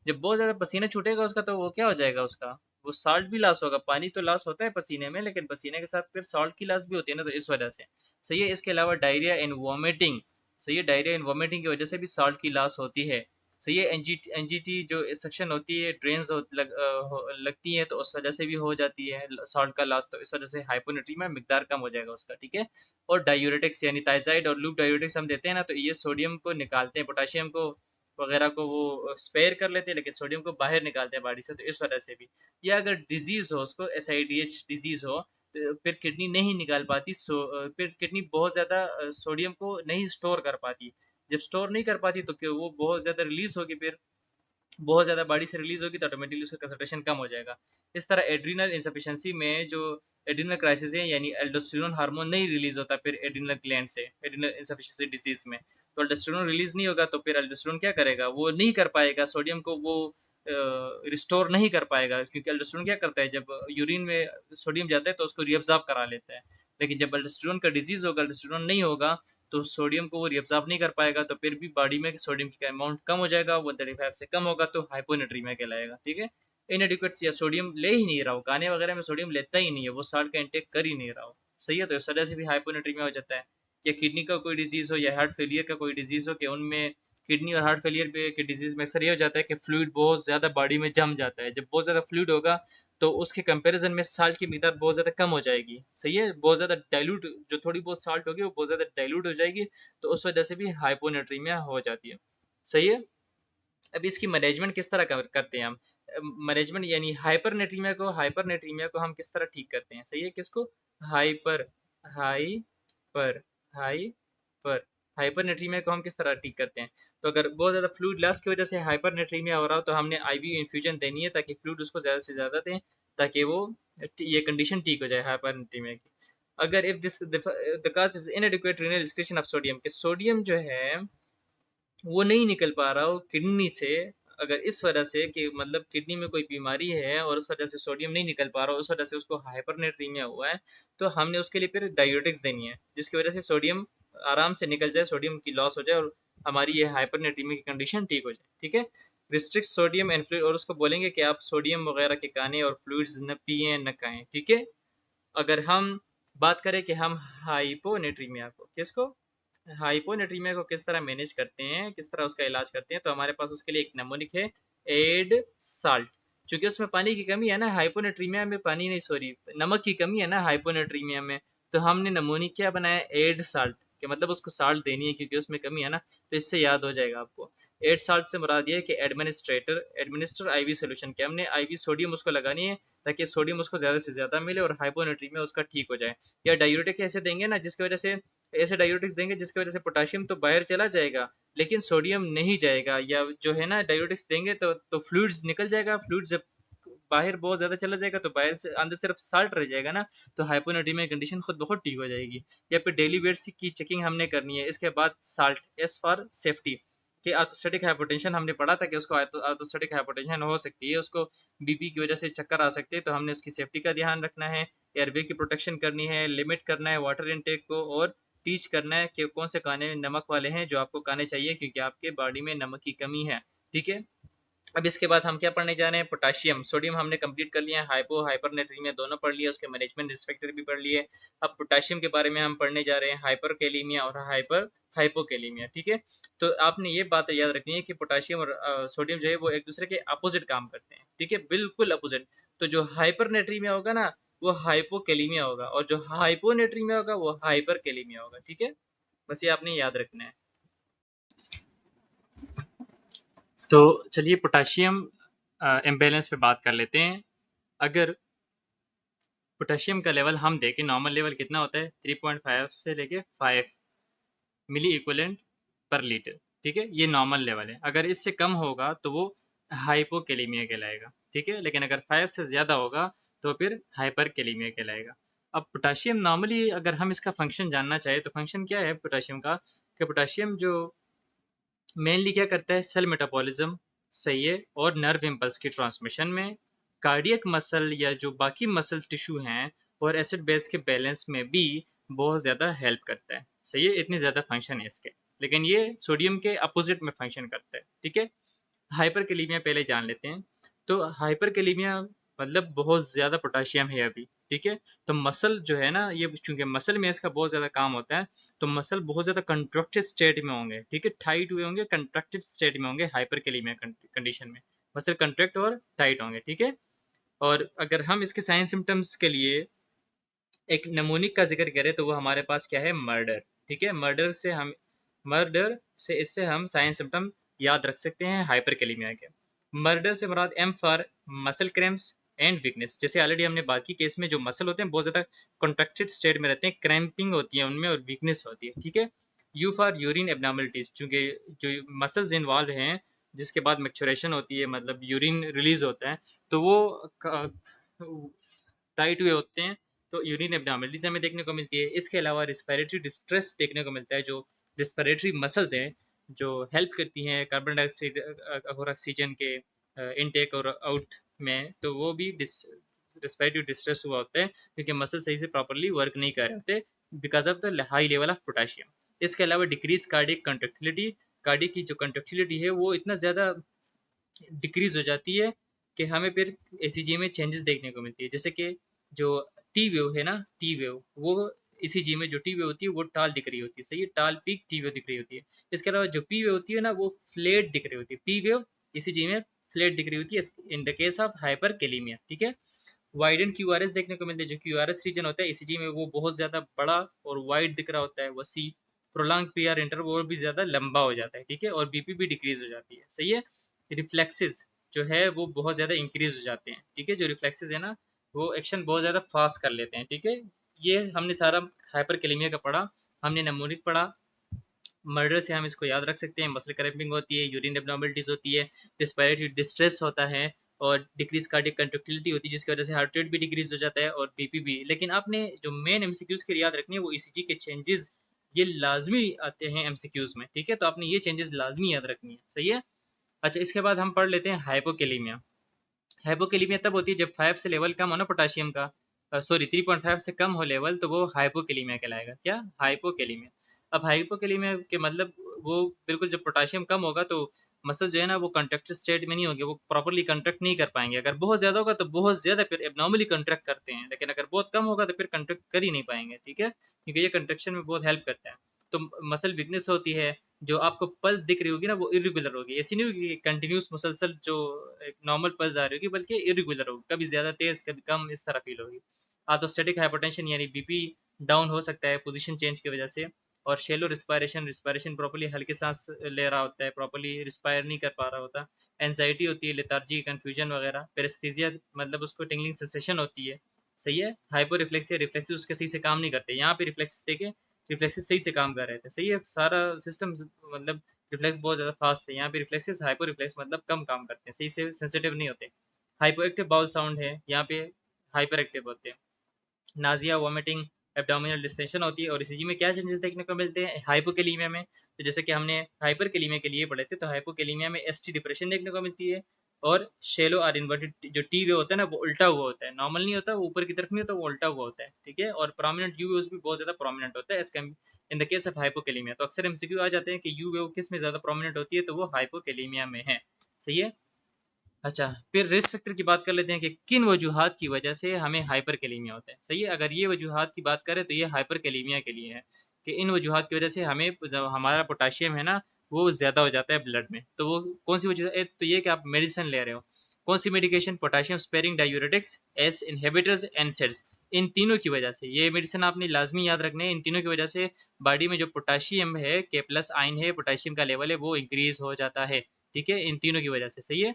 S1: जब बहुत ज्यादा पसीना छूटेगा उसका, तो वो क्या हो जाएगा उसका, वो साल्ट भी लॉस होगा। पानी तो लॉस होता है पसीने में, लेकिन पसीने के साथ फिर साल्ट की लॉस भी होती है ना, तो इस वजह से, सही है। इसके अलावा डायरिया एंड वॉमिटिंग, सही है, डायरिया एंड वॉमिटिंग की वजह से भी साल्ट की लॉस होती है, सही है। एनजीटी जो सेक्शन होती है, ड्रेन्स लगती है, तो उस वजह से भी हो जाती है साल्ट का लॉस, तो इस वजह से हाइपोनेट्रीमिया में मिकदार कम हो जाएगा उसका, ठीक है। और डायूरेटिक्स यानी थायजाइड और लूप डायूरेटिक्स हम देते हैं ना, तो ये सोडियम को निकालते हैं, पोटाशियम को वगैरह को वो स्पेयर कर लेते हैं, लेकिन सोडियम को बाहर निकालते हैं बॉडी से, तो इस वजह से भी। या अगर डिजीज हो, उसको एसआईडीएच डिजीज हो, तो फिर किडनी नहीं निकाल पाती, फिर किडनी बहुत ज्यादा सोडियम को नहीं स्टोर कर पाती। जब स्टोर नहीं कर पाती, तो वो बहुत ज्यादा रिलीज होगी, फिर बहुत ज़्यादा बॉडी से रिलीज होगी, तो ऑटोमेटिकली उसका कंसंट्रेशन कम हो जाएगा। इस तरह एड्रीनल इंसफिशिएंसी में जो एड्रीनल क्राइसिस है, यानी एल्डोस्टेरोन हार्मोन नहीं रिलीज होता फिर एड्रीनल ग्लैंड से, एड्रीनल इंसफिशिएंसी डिजीज में, तो एल्डोस्टेरोन रिलीज नहीं होगा, तो फिर एल्डोस्टेरोन क्या करेगा, वो नहीं कर पाएगा सोडियम को, वो रिस्टोर नहीं कर पाएगा, क्योंकि एल्डोस्टेरोन क्या करता है, जब यूरिन में सोडियम जाता है तो उसको रिअब्जॉर्ब करा लेता है। लेकिन जब एल्डोस्टेरोन का डिजीज होगा, एल्डोस्टेरोन नहीं होगा, तो सोडियम को वो रिअब्जॉर्ब नहीं कर पाएगा, तो फिर भी बॉडी में सोडियम का अमाउंट कम हो जाएगा, 135 से कम होगा, तो हाइपोनेट्रीमिया कहलाएगा, ठीक है। इनएडिक्वेट या सोडियम ले ही नहीं रहा हो, खाने वगैरह में सोडियम लेता ही नहीं है, वो साल्ट का इंटेक कर ही नहीं रहा हो, सही है, तो इस वजह से भी हाइपोनेट्रीमिया हो जाता है। या किडनी का कोई डिजीज हो, या हार्ट फेलियर का कोई डिजीज हो, कि उनमें किडनी और हार्ट फेलियर पे के डिजीज में अक्सर ये हो जाता है कि फ्लूइड बहुत ज्यादा बॉडी में जम जाता है। जब बहुत ज्यादा फ्लूइड होगा, तो उसके कंपैरिजन में साल्ट की मिकदार बहुत ज्यादा कम हो जाएगी, सही है, बहुत ज्यादा डाइल्यूट, जो थोड़ी बहुत साल्ट होगी वो बहुत ज्यादा डाइल्यूट हो जाएगी, तो उस वजह से भी हाइपोनेट्रीमिया हो जाती है, सही है। अब इसकी मैनेजमेंट किस तरह करते हैं हम? मैनेजमेंट यानी हाइपरनेट्रीमिया को हम किस तरह ठीक करते हैं, सही है, किसको? हाइपर हाइपर हाइपर हाइपरनेट्रीमिया को हम किस तरह ठीक करते हैं। तो अगर बहुत ज़्यादा फ्लूइड लॉस की वजह से हाइपरनेट्रीमिया हो रहा हो तो हमने आईवी इन्फ्यूजन देनी है ताकि फ्लूइड उसको ज़्यादा से ज़्यादा दें, ताकि वो ये कंडीशन ठीक हो जाए हाइपरनेट्रीमिया की। अगर if this the cause is इनएडिक्वेट renal excretion of sodium, कि सोडियम जो है वो नहीं निकल पा रहा हो किडनी से, अगर इस वजह से कि मतलब किडनी में कोई बीमारी है और उस वजह से सोडियम नहीं निकल पा रहा हो, उस वजह से उसको हाइपरनेट्रीमिया हुआ है, तो हमने उसके लिए फिर डायूरेटिक्स देनी है जिसकी वजह से सोडियम आराम से निकल जाए, सोडियम की लॉस हो जाए और हमारी ये हाइपरनेट्रीमिया की कंडीशन ठीक हो जाए। ठीक है, रिस्ट्रिक्ट सोडियम एंड फ्लूइड, और उसको बोलेंगे कि आप सोडियम वगैरह के खाने और फ्लूइड्स न पिए न खाएं। ठीक है, अगर हम बात करें कि हम हाइपोनेट्रीमिया को किसको हाइपोनेट्रीमिया को किस तरह मैनेज करते हैं, किस तरह उसका इलाज करते हैं, तो हमारे पास उसके लिए एक नमूनिक है, एड साल्ट। चूंकि उसमें पानी की कमी है ना, हाइपोनेट्रीमिया में पानी नहीं, सॉरी नमक की कमी है ना हाइपोनेट्रीमिया में, तो हमने नमूनिक क्या बनाया, एड साल्ट, कि मतलब उसको साल्ट देनी है क्योंकि उसमें कमी है ना। तो इससे याद हो जाएगा आपको, एड साल्ट से मुराद ये है कि एडमिनिस्टर आईवी सोल्यूशन, कि हमने आईवी सोडियम उसको लगानी है ताकि सोडियम उसको ज़्यादा से ज़्यादा मिले और हाइपोनेट्रीमिया उसका ठीक हो जाए। या डायूरेटिक ऐसे देंगे ना जिसकी वजह से, ऐसे डायूरेटिक्स देंगे जिसकी वजह से पोटाशियम तो बाहर चला जाएगा लेकिन सोडियम नहीं जाएगा, या जो है ना डायूरेटिक्स देंगे तो फ्लूइड्स निकल जाएगा, फ्लूइड जब बाहर बहुत ज्यादा चला जाएगा तो बाहर से अंदर सिर्फ साल्ट रह जाएगा ना, तो हाइपोनेट्रीमिया कंडीशन खुद बहुत ठीक हो जाएगी। या फिर डेली वेट्स की चेकिंग हमने करनी है। इसके बाद साल्ट, एस फॉर सेफ्टी, कि ऑर्थोस्टैटिक हाइपोटेंशन हमने पढ़ा था कि उसको ऑर्थोस्टैटिक हाइपोटेंशन हो सकती है, उसको बीपी की वजह से चक्कर आ सकते हैं, तो हमने उसकी सेफ्टी का ध्यान रखना है, एयरवे की प्रोटेक्शन करनी है, लिमिट करना है वाटर इनटेक को, और टीच करना है कि कौन से खाने नमक वाले हैं जो आपको खाने चाहिए क्योंकि आपके बॉडी में नमक की कमी है। ठीक है, अब इसके बाद हम क्या पढ़ने जा रहे हैं, पोटाशियम, सोडियम हमने कंप्लीट कर लिया है, हाइपो हाइपरनेट्रीमिया दोनों पढ़ लिया, उसके मैनेजमेंट रिस्पेक्टर भी पढ़ लिए। अब पोटाशियम के बारे में हम पढ़ने जा रहे हैं, हाइपरकेलीमिया और हाइपोकेलीमिया। ठीक है, तो आपने ये बात याद रखनी है कि पोटाशियम और सोडियम जो है वो एक दूसरे के अपोजिट काम करते हैं। ठीक है, बिल्कुल अपोजिट। तो जो हाइपरनेट्रीमिया होगा ना वो हाइपोकेलीमिया होगा, और जो हाइपोनेट्रीमिया होगा वो हाइपरकेलीमिया होगा। ठीक है, बस ये आपने याद रखना है। तो चलिए पोटाशियम इम्बेलेंस पे बात कर लेते हैं। अगर पोटेशियम का लेवल हम देखें, नॉर्मल लेवल कितना होता है, 3.5 से लेके 5 मिली इक्विवेलेंट पर लीटर। ठीक है, ये नॉर्मल लेवल है। अगर इससे कम होगा तो वो हाइपोकेलीमिया कहलाएगा। ठीक है, लेकिन अगर 5 से ज़्यादा होगा तो फिर हाइपरकेलीमिया कहलाएगा। अब पोटाशियम नॉर्मली अगर हम इसका फंक्शन जानना चाहें तो फंक्शन क्या है पोटाशियम का, कि पोटाशियम जो मेनली क्या करता है, सेल मेटाबॉलिज्म सही है, और नर्व इम्पल्स की ट्रांसमिशन में, कार्डियक मसल या जो बाकी मसल टिश्यू हैं और एसिड बेस के बैलेंस में भी बहुत ज़्यादा हेल्प करता है। सही है, इतने ज़्यादा फंक्शन है इसके, लेकिन ये सोडियम के अपोजिट में फंक्शन करता है। ठीक है, हाइपरकेलीमिया पहले जान लेते हैं। तो हाइपरकेलीमिया मतलब बहुत ज़्यादा पोटाशियम है अभी। ठीक है, तो मसल जो है ना, ये चूंकि मसल में इसका बहुत ज़्यादा काम होता है, तो मसल बहुत ज़्यादा कंट्रक्टेड स्टेट में होंगे। ठीक है, टाइट हुए होंगे, कंट्रक्टेड स्टेट में होंगे हाइपरकेलीमिया कंडीशन में, मसल कंट्रैक्ट और टाइट होंगे। ठीक है, और अगर हम इसके साइन सिम्टम्स के लिए एक नमूनिक का जिक्र करें तो वो हमारे पास क्या है, मर्डर। ठीक है, मर्डर से इससे हम साइन सिम्टम याद रख सकते हैं हाइपरकेलीमिया के। मर्डर से मुराद M for muscle cramps and weakness, जैसे ऑलरेडी हमने बाकी केस में जो मसल होते हैं बहुत ज़्यादा कॉन्ट्रैक्टेड स्टेट में रहते हैं, क्रैम्पिंग होती है उनमें और वीकनेस होती है। ठीक है, यू फॉर यूरिन एबनॉर्मलिटीज, चूंकि जो मसल्स इन्वॉल्व हैं जिसके बाद मैक्चुरेशन होती है, मतलब यूरिन रिलीज होता है, तो वो टाइट हुए होते हैं, तो यूरिन एब्नॉर्मलिटीज हमें देखने को मिलती है। इसके अलावा रिस्पिरेटरी डिस्ट्रेस देखने को मिलता है, जो रिस्पिरेटरी मसल्स हैं जो हेल्प करती हैं कार्बन डाइऑक्साइड और ऑक्सीजन के इनटेक और आउट में, तो वो भी रिस्पिरेटरी डिस्ट्रेस हुआ होता है क्योंकि मसल सही से प्रॉपरली वर्क नहीं कर रहे होते because of the high level of potassium. इसके अलावा डिक्रीज कार्डियक कंट्रक्टिलिटी, कार्डियक की जो कंट्रक्टिलिटी है वो इतना ज़्यादा डिक्रीज हो जाती है कि हमें फिर एसीजी में चेंजेस देखने को मिलती है, जैसे कि जो टी वेव है ना, टी वेव वो ईसीजी में जो टी वेव होती है वो टाल दिख रही होती है। सही है, टाल पीक टी वेव दिख रही होती है। इसके अलावा जो पी वेव होती है ना वो फ्लैट दिख रही होती है, पी वेव ईसीजी में फ्लैट दिख रही होती है इन द केस ऑफ हाइपरकेलीमिया। ठीक है, वाइड एंड क्यूआरएस देखने को मिलते हैं, जो क्यूआरएस रीजन होता है ईसीजी में वो बहुत ज्यादा बड़ा और वाइड दिख रहा होता है, वसी प्रोलॉन्ग पीआर इंटरवल भी ज्यादा लंबा हो जाता है। ठीक है, और बीपी भी डिक्रीज हो जाती है। सही है, रिफ्लेक्सेस जो है वो बहुत ज़्यादा इंक्रीज हो जाते हैं। ठीक है, जो रिफ्लेक्सेस है ना वो एक्शन बहुत ज़्यादा फास्ट कर लेते हैं। ठीक है, ये हमने सारा हाइपर कैलेमिया का पढ़ा, हमने नमूनिक पढ़ा, मर्डर से हम इसको याद रख सकते हैं, मसल क्रैम्पिंग होती है, यूरिन एब्नॉर्मलिटीज होती है, रिस्पिरेटरी डिस्ट्रेस होता है, और डिक्रीज कार्डियक कंट्रक्टिलिटी होती है जिसकी वजह से हार्ट रेट भी डिक्रीज हो जाता है और बीपी भी। लेकिन आपने जो मेन एमसीक्यूज की याद रखनी है वो ईसीजी के चेंजेस, ये लाजमी आते हैं एमसीक्यूज में, ठीक है, तो आपने ये चेंजेस लाजमी याद रखनी है, सही है। अच्छा, इसके बाद हम पढ़ लेते हैं हाइपोकेलीमिया। हाइपोकेलीमिया तब होती है जब 5 से लेवल कम हो ना पोटाशियम का, सॉरी 3.5 से कम हो लेवल, तो वो हाइपोकेलीमिया कहलाएगा। क्या? हाइपोकेलीमिया। अब हाइपोकेलीमिया के मतलब वो बिल्कुल जब पोटाशियम कम होगा तो मसल जो है ना वो कंट्रैक्टेड स्टेट में नहीं होंगे, वो प्रॉपर्ली कंट्रैक्ट नहीं कर पाएंगे। अगर बहुत ज्यादा होगा तो बहुत ज्यादा फिर एबनॉर्मली कंट्रैक्ट करते हैं, लेकिन अगर बहुत कम होगा तो फिर कंट्रैक्ट कर ही नहीं पाएंगे, ठीक है, क्योंकि ये कंट्रैक्शन में बहुत हेल्प करता है। तो मसल वीकनेस होती है, जो आपको पल्स दिख रही होगी ना वो इरेगुलर होगी, ऐसी नहीं होगी कि कंटिन्यूस मुसलसल जो एक नॉर्मल पल्स आ रही होगी, बल्कि इरेगुलर होगी, कभी ज्यादा तेज कभी कम, इस तरह फील होगी। आर्थोस्टैटिक हाइपरटेंशन यानी बीपी डाउन हो सकता है पोजीशन चेंज की वजह से, और शेलो रिस्पायरेशन, रिस्पायरेशन प्रॉपर्ली हल्के सांस ले रहा होता है, प्रॉपर्ली रिस्पायर नहीं कर पा रहा होता। एनजाइटी होती है, लेथार्जी, कंफ्यूजन वगैरह। पेरेस्थीजिया मतलब उसको टिंगलिंग सेंसेशन होती है, सही है। हाइपर रिफ्लेक्सिया, रिफ्लेक्सेस उसके सही से काम नहीं करते, यहाँ पे रिफ्लेक्सेस देखे, रिफ्लेक्सेस सही से काम कर रहे थे, सही है, सारा सिस्टम मतलब रिफ्लेक्स बहुत ज़्यादा फास्ट है। यहाँ पे रिफ्लेक्सेस हाइपर रिफ्लेक्स मतलब कम काम करते हैं, सही से सेंसिटिव नहीं होते। हाइपो एक्टिव बाउल साउंड है, यहाँ पे हाइपर एक्टिव होते हैं। नाजिया, वॉमिटिंग, एब्डोमिनल डिस्टेंशन होती है। और इसी में क्या चेंजेस देखने को मिलते हैं हाइपोकेलीमिया में? तो जैसे कि हमने हाइपरकेलीमिया के लिए पढ़े थे, तो हाइपोकेलीमिया में एसटी डिप्रेशन देखने को मिलती है, और शेलो और इन्वर्टेड जो टी वे होता है ना वो उल्टा हुआ होता है, नॉर्मल नहीं होता, वो ऊपर की तरफ नहीं होता, वो उल्टा हुआ होता है, ठीक है। और प्रोमिनेंट यू वेव्स भी बहुत ज्यादा प्रोमिनेंट होता है इसका इन द केस ऑफ हाइपोकेलीमिया। तो अक्सर एमसीक्यू आ जाते हैं कि यू वेव किस में ज्यादा प्रोमिनेंट होती है, तो वो हाइपोकेलीमिया में है, सही है। अच्छा, फिर रिस्क फैक्टर की बात कर लेते हैं कि किन वजूहात की वजह से हमें हाइपर कैलीमिया होता है, सही है। अगर ये वजूहात की बात करें तो ये हाइपर कैलीमिया के लिए है, कि इन वजूहात की वजह से हमें जब हमारा पोटाशियम है ना वो ज़्यादा हो जाता है ब्लड में। तो वो कौन सी वजह? एक तो ये कि आप मेडिसिन ले रहे हो, कौन सी medication? Potassium sparing diuretics, ACE inhibitors, NSAIDs. इन तीनों की वजह से ये मेडिसिन आपने लाजमी याद रखने हैं। इन तीनों की वजह से बॉडी में जो पोटाशियम है, के प्लस आयन है, पोटाशियम का लेवल है वो इंक्रीज हो जाता है, ठीक है, इन तीनों की वजह से, सही है।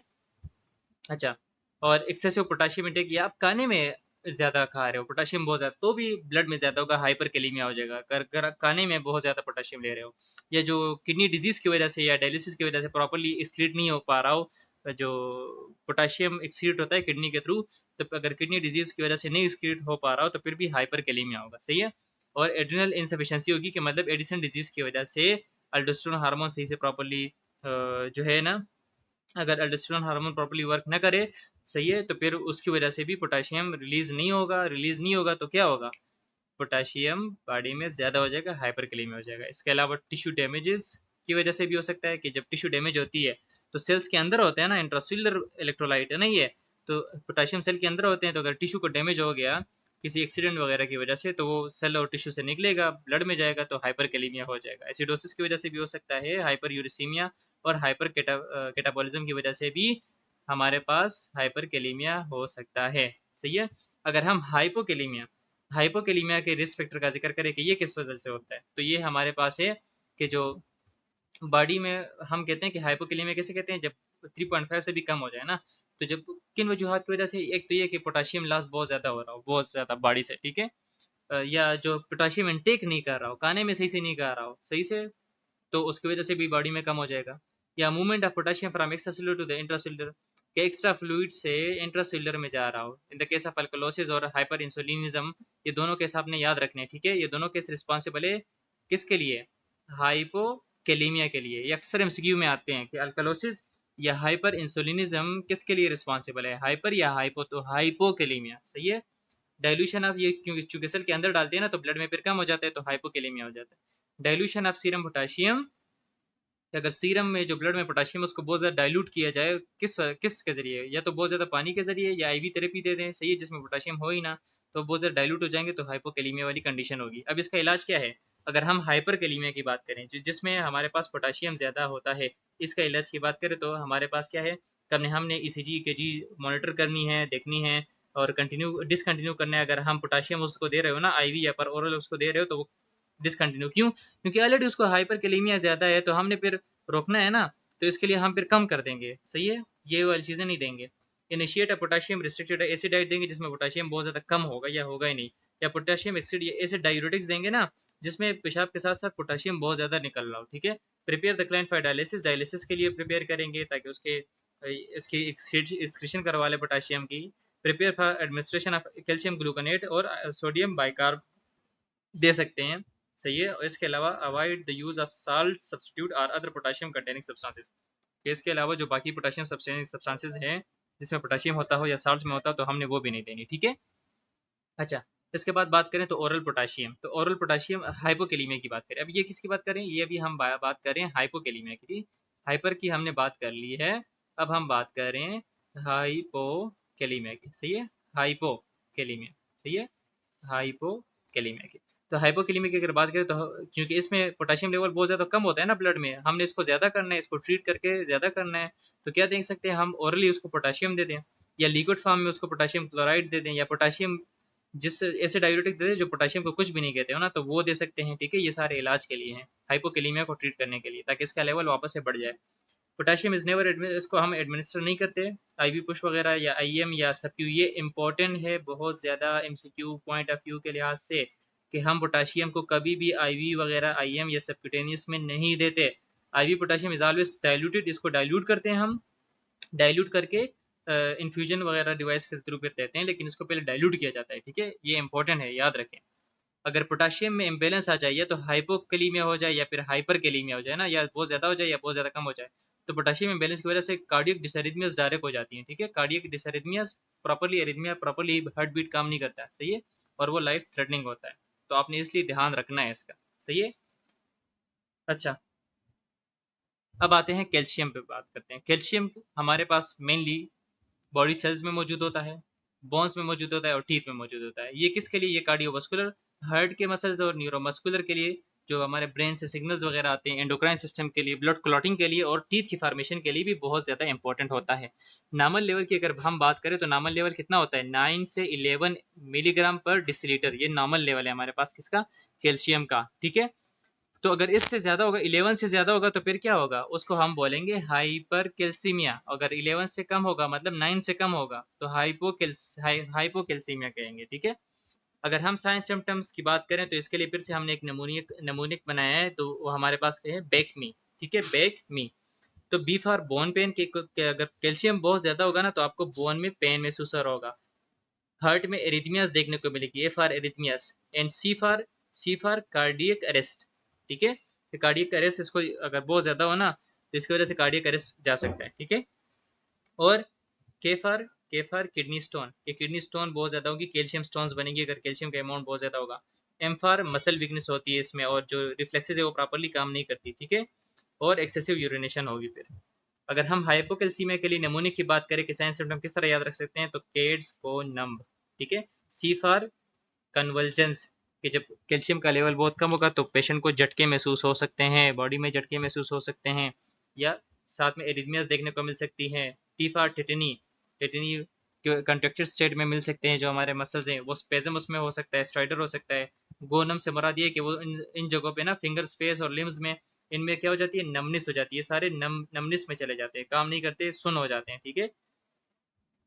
S1: अच्छा, और एक्सेसिव पोटाशियम इंटेक, या आप खाने में ज़्यादा खा रहे हो पोटाशियम बहुत ज़्यादा, तो भी ब्लड में ज़्यादा होगा, हाइपर कैलीमिया हो जाएगा। अगर खाने में बहुत ज़्यादा पोटाशियम ले रहे हो, या जो किडनी डिजीज़ की वजह से या डायलिसिस की वजह से प्रॉपरली एक्सक्रीट नहीं हो पा रहा हो, जो पोटाशियम एक्सक्रीट होता है किडनी के थ्रू, तो अगर किडनी डिजीज़ की वजह से नहीं एक्सक्रीट हो पा रहा हो तो फिर भी हाइपर कैलीमिया होगा, सही है। और एड्रिनल इनसफिशिएंसी होगी, कि मतलब एडिसन डिजीज़ की वजह से अल्डोस्टेरोन हार्मोन सही से प्रॉपरली जो है ना, अगर अल्डोस्टेरोन हार्मोन प्रॉपर्ली वर्क ना करे, सही है, तो फिर उसकी वजह से भी पोटाशियम रिलीज नहीं होगा। रिलीज नहीं होगा तो क्या होगा? पोटाशियम बॉडी में ज़्यादा हो जाएगा, हाइपरकैलेमिया हो जाएगा। इसके अलावा टिश्यू डैमेजेस की वजह से भी हो सकता है, कि जब टिश्यू डैमेज होती है तो सेल्स के अंदर होते हैं ना, इंट्रासेल्युलर इलेक्ट्रोलाइट है ना ये, तो पोटाशियम सेल के अंदर होते हैं, तो अगर टिश्यू को डैमेज हो गया किसी एक्सीडेंट वगैरह की वजह से, तो वो सेल और टिश्यू से निकलेगा, ब्लड में जाएगा, तो हाइपरकैलेमिया हो जाएगा। एसिडोसिस की वजह से भी हो सकता है, हाइपर यूरिसीमिया और हाइपर कैटाबॉलिज्म की वजह से भी हमारे पास हाइपरकैलेमिया हो सकता है, सही है। अगर हम हाइपोकेलीमिया के रिस्क फैक्टर का जिक्र करें कि ये किस वजह से होता है, तो ये हमारे पास है कि जो बॉडी में हम कहते हैं कि हाइपोकेलीमिया कैसे कहते हैं, जब 3.5 से भी कम हो जाए ना, तो जब किन वजूहत की वजह से? एक तो ये कि पोटाशियम लॉस बहुत ज़्यादा हो रहा हो, बहुत ज़्यादा बॉडी से, ठीक है, या जो पोटाशियम इंटेक नहीं कर रहा हो, खाने में सही से नहीं कर रहा हो सही से, तो उसकी वजह से भी बॉडी में कम हो जाएगा। या movement of potassium from extracellular to the intracellular, के एक्स्ट्रा फ्लूइड से इंट्रासेल्युलर में जा रहा हो, in the case of alkalosis और हाइपर इंसुलिनिज्म। ये दोनों केस आपने याद रखने हैं, ठीक है, ये दोनों केस रिस्पॉन्सिबल है किसके लिए? हाइपोकेलीमिया के लिए। ये अक्सर एमसीक्यू में आते हैं कि अल्कलोसिस या हाइपर इंसुलिनिज्म किसके लिए रिस्पॉन्सिबल है, हाइपर या हाइपो? तो हाइपोकेलीमिया, सही है। डाइल्यूशन ऑफ, ये चूंकि सेल के अंदर डालते हैं ना तो ब्लड में फिर कम हो जाता है, तो हाइपोकेलीमिया हो जाता है। डाइल्यूशन ऑफ सीरम पोटाशियम, कि अगर सीरम में जो ब्लड में पोटाशियम उसको बहुत ज़्यादा डाइल्यूट किया जाए, किस किस के जरिए? या तो बहुत ज़्यादा पानी के जरिए, या आईवी थेरेपी दे दें, सही है, जिसमें पोटाशियम हो ही ना, तो बहुत ज़्यादा डाइल्यूट हो जाएंगे, तो हाइपोकेलीमिया वाली कंडीशन होगी। अब इसका इलाज क्या है? अगर हम हाइपरकेलीमिया की बात करें, जिसमें हमारे पास पोटाशियम ज़्यादा होता है, इसका इलाज की बात करें तो हमारे पास क्या है? हमने हमने ईसीजी ईकेजी मॉनिटर करनी है, देखनी है, और कंटिन्यू डिसकंटिन्यू करना है। अगर हम पोटाशियम उसको दे रहे हो ना आईवी या पर ओरल उसको दे रहे हो, तो वो डिसकंटिन्यू क्यों? क्योंकि ऑलरेडी उसको हाइपरकेलेमिया ज़्यादा है, तो हमने फिर रोकना है ना, तो इसके लिए हम फिर कम कर देंगे, सही है, ये वाली चीज़ें नहीं देंगे। इनिशिएट अ पोटाशियम रिस्ट्रिक्टेड ऐसी डाइट देंगे जिसमें पोटाशियम बहुत ज़्यादा कम होगा या होगा ही नहीं, या पोटाशियम एक्सिड, ये ऐसे डायूरेटिक्स देंगे ना जिसमें पेशाब के साथ साथ पोटाशियम बहुत ज़्यादा निकल रहा हो, ठीक है। Prepare the client for dialysis, dialysis के लिए प्रिपेयर करेंगे ताकि उसके इसकी एक्सक्रीशन करवा ले पोटाशियम की। Prepare for administration of calcium gluconate और सोडियम बाइकार्ब दे सकते हैं, सही है। और इसके अलावा avoid the use of salt substitute और अदर पोटाशियम कंटेनिंग सब्सटेंसेस, इसके अलावा जो बाकी पोटाशियम सब्सटेंसेस हैं जिसमें पोटाशियम होता हो या साल्ट में होता हो तो हमने वो भी नहीं देनी, ठीक है। अच्छा, इसके बाद बात करें तो ओरल पोटाशियम, तो ओरल पोटाशियम हाइपोकेलीमिया की बात करें। अब ये किसकी बात करें, ये अभी हम बात करें हाइपोकेलीमिया की। हाइपर की हमने बात कर ली है, अब हम बात करें हाइपोकेलीमिया की, सही है। हाइपोकेलीमिया, सही है, हाइपोकेलीमिया की। तो हाइपोकेलीमिया की अगर बात करें तो क्योंकि इसमें पोटेशियम लेवल बहुत ज़्यादा कम होता है ना ब्लड में, हमने इसको ज़्यादा करना है, इसको ट्रीट करके ज़्यादा करना है, तो क्या देख सकते हैं हम, ओरली उसको पोटेशियम दे दें या लिक्विड फॉर्म में उसको पोटेशियम क्लोराइड दे दें या पोटेशियम जिस ऐसे डायूरेटिक दे दें जो पोटेशियम को कुछ भी नहीं कहते हो ना, तो वो दे सकते हैं, ठीक है। ये सारे इलाज के लिए हैं, हाइपोकेलीमिया को ट्रीट करने के लिए, ताकि इसका लेवल वापस से बढ़ जाए। पोटेशियम इज नेवर, इसको हम एडमिनिस्टर नहीं करते, आईवी पुश वगैरह या आईएम या सबक्यू। ये इंपॉर्टेंट है बहुत ज़्यादा एमसीक्यू पॉइंट ऑफ व्यू के लिहाज से, कि हम पोटेशियम को कभी भी आईवी वगैरह आईएम या सबक्यूटेनियस में नहीं देते। IV potassium is always diluted, इसको डाइल्यूट करते हैं हम, डाइल्यूट करके इन्फ्यूजन वगैरह डिवाइस के थ्रू देते हैं, लेकिन इसको पहले डाइल्यूट किया जाता है, ठीक है। ये इंपॉर्टेंट है, याद रखें। अगर पोटेशियम में इम्बेलेंस आ जाए, या तो हाइपोकैलीमिया हो जाए या फिर हाइपरकैलीमिया हो जाए ना, या बहुत ज़्यादा हो जाए या बहुत ज़्यादा कम हो जाए, तो पोटेशियम इम्बेलेंस की वजह से कार्डियक डिसरिथमियास डायरेक्ट हो जाती हैं, ठीक है। Cardiac dysrhythmias properly arrhythmia properly heart beat काम नहीं करता है, सही है, और वो लाइफ थ्रेटनिंग होता है, तो आपने इसलिए ध्यान रखना है इसका, सही है। अच्छा, अब आते हैं कैल्शियम पे, बात करते हैं। कैल्शियम हमारे पास मेनली बॉडी सेल्स में मौजूद होता है, बोन्स में मौजूद होता है और टीथ में मौजूद होता है। ये किसके लिए, ये कार्डियोवास्कुलर, हार्ट के मसल्स और न्यूरोमस्कुलर के लिए, जो हमारे ब्रेन से सिग्नल्स वगैरह आते हैं, एंडोक्राइन सिस्टम के लिए, ब्लड क्लॉटिंग के लिए और टीथ की फॉर्मेशन के लिए भी बहुत ज़्यादा इंपॉर्टेंट होता है। नॉर्मल लेवल की अगर हम बात करें तो नॉर्मल लेवल कितना होता है, 9 से 11 मिलीग्राम पर डिसिलीटर, ये नॉर्मल लेवल है हमारे पास किसका, कैल्शियम का, ठीक है। तो अगर इससे ज्यादा होगा, 11 से ज्यादा होगा तो फिर क्या होगा, उसको हम बोलेंगे हाइपर कैल्सीमिया। अगर 11 से कम होगा मतलब 9 से कम होगा तो हाइपोकैल्सीमिया कहेंगे, ठीक है। अगर हम साइंस सिम्टम्स की बात करें तो इसके लिए फिर से हमने एक नमूनिक बनाया है, तो वो हमारे पास है बेक मी, ठीक है, बेक मी। तो बी फॉर बोन पेन के अगर कैल्शियम बहुत ज्यादा होगा ना तो आपको बोन में पेन महसूस हो रहा होगा। हार्ट में एरिथमियास देखने को मिलेगी, A for arrhythmias, and C for cardiac arrest, ठीक है। तो कार्डियक अरेस्ट इसको अगर बहुत ज्यादा हो ना तो इसकी वजह से कार्डियक अरेस्ट जा सकता है, ठीक है। और के फॉर किडनी स्टोन, ये किडनी स्टोन बहुत ज्यादा होगी, कैल्शियम स्टोन्स बनेंगी अगर कैल्शियम का अमाउंट बहुत ज्यादा होगा। एम फॉर मसल वीकनेस होती है इसमें, और जो रिफ्लेक्सेस है वो प्रॉपरली काम नहीं करती, ठीक है। और एक्सेसिव यूरिनेशन होगी फिर। अगर हम हाइपोकैल्सीमिया के लिए नमूने की बात करें कि साइन सिम्टम किस तरह याद रख सकते हैं, तो केड्स को नंब, ठीक है। सी फॉर कन्वल्जेंस, कि जब कैल्शियम का लेवल बहुत कम होगा तो पेशेंट को झटके महसूस हो सकते हैं, बॉडी में झटके महसूस हो सकते हैं, या साथ में एरिथमियास देखने को मिल सकती हैं। T for tetani, tetani contracted state में मिल सकते हैं, जो हमारे मसल्स हैं वो स्पेजम उसमें हो सकता है, स्ट्राइडर हो सकता है। गोनम से मुराद ये कि वो इन जगहों पे ना फिंगर स्पेस और लिम्स में, इनमें क्या हो जाती है, नमनिस हो जाती है, सारे नमनिस में चले जाते हैं, काम नहीं करते, सुन हो जाते हैं, ठीक है।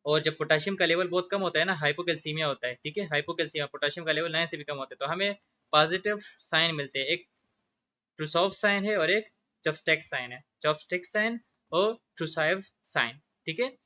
S1: और जब पोटेशियम का लेवल बहुत कम होता है ना, हाइपोकैल्सीमिया होता है, ठीक है, हाइपोकैल्सीमिया, पोटेशियम का लेवल 9 से भी कम होता है, तो हमें पॉजिटिव साइन मिलते हैं। एक ट्रूसॉफ साइन है और एक चॉपस्टिक साइन है, चॉपस्टिक साइन और ट्रूसॉफ साइन, ठीक है।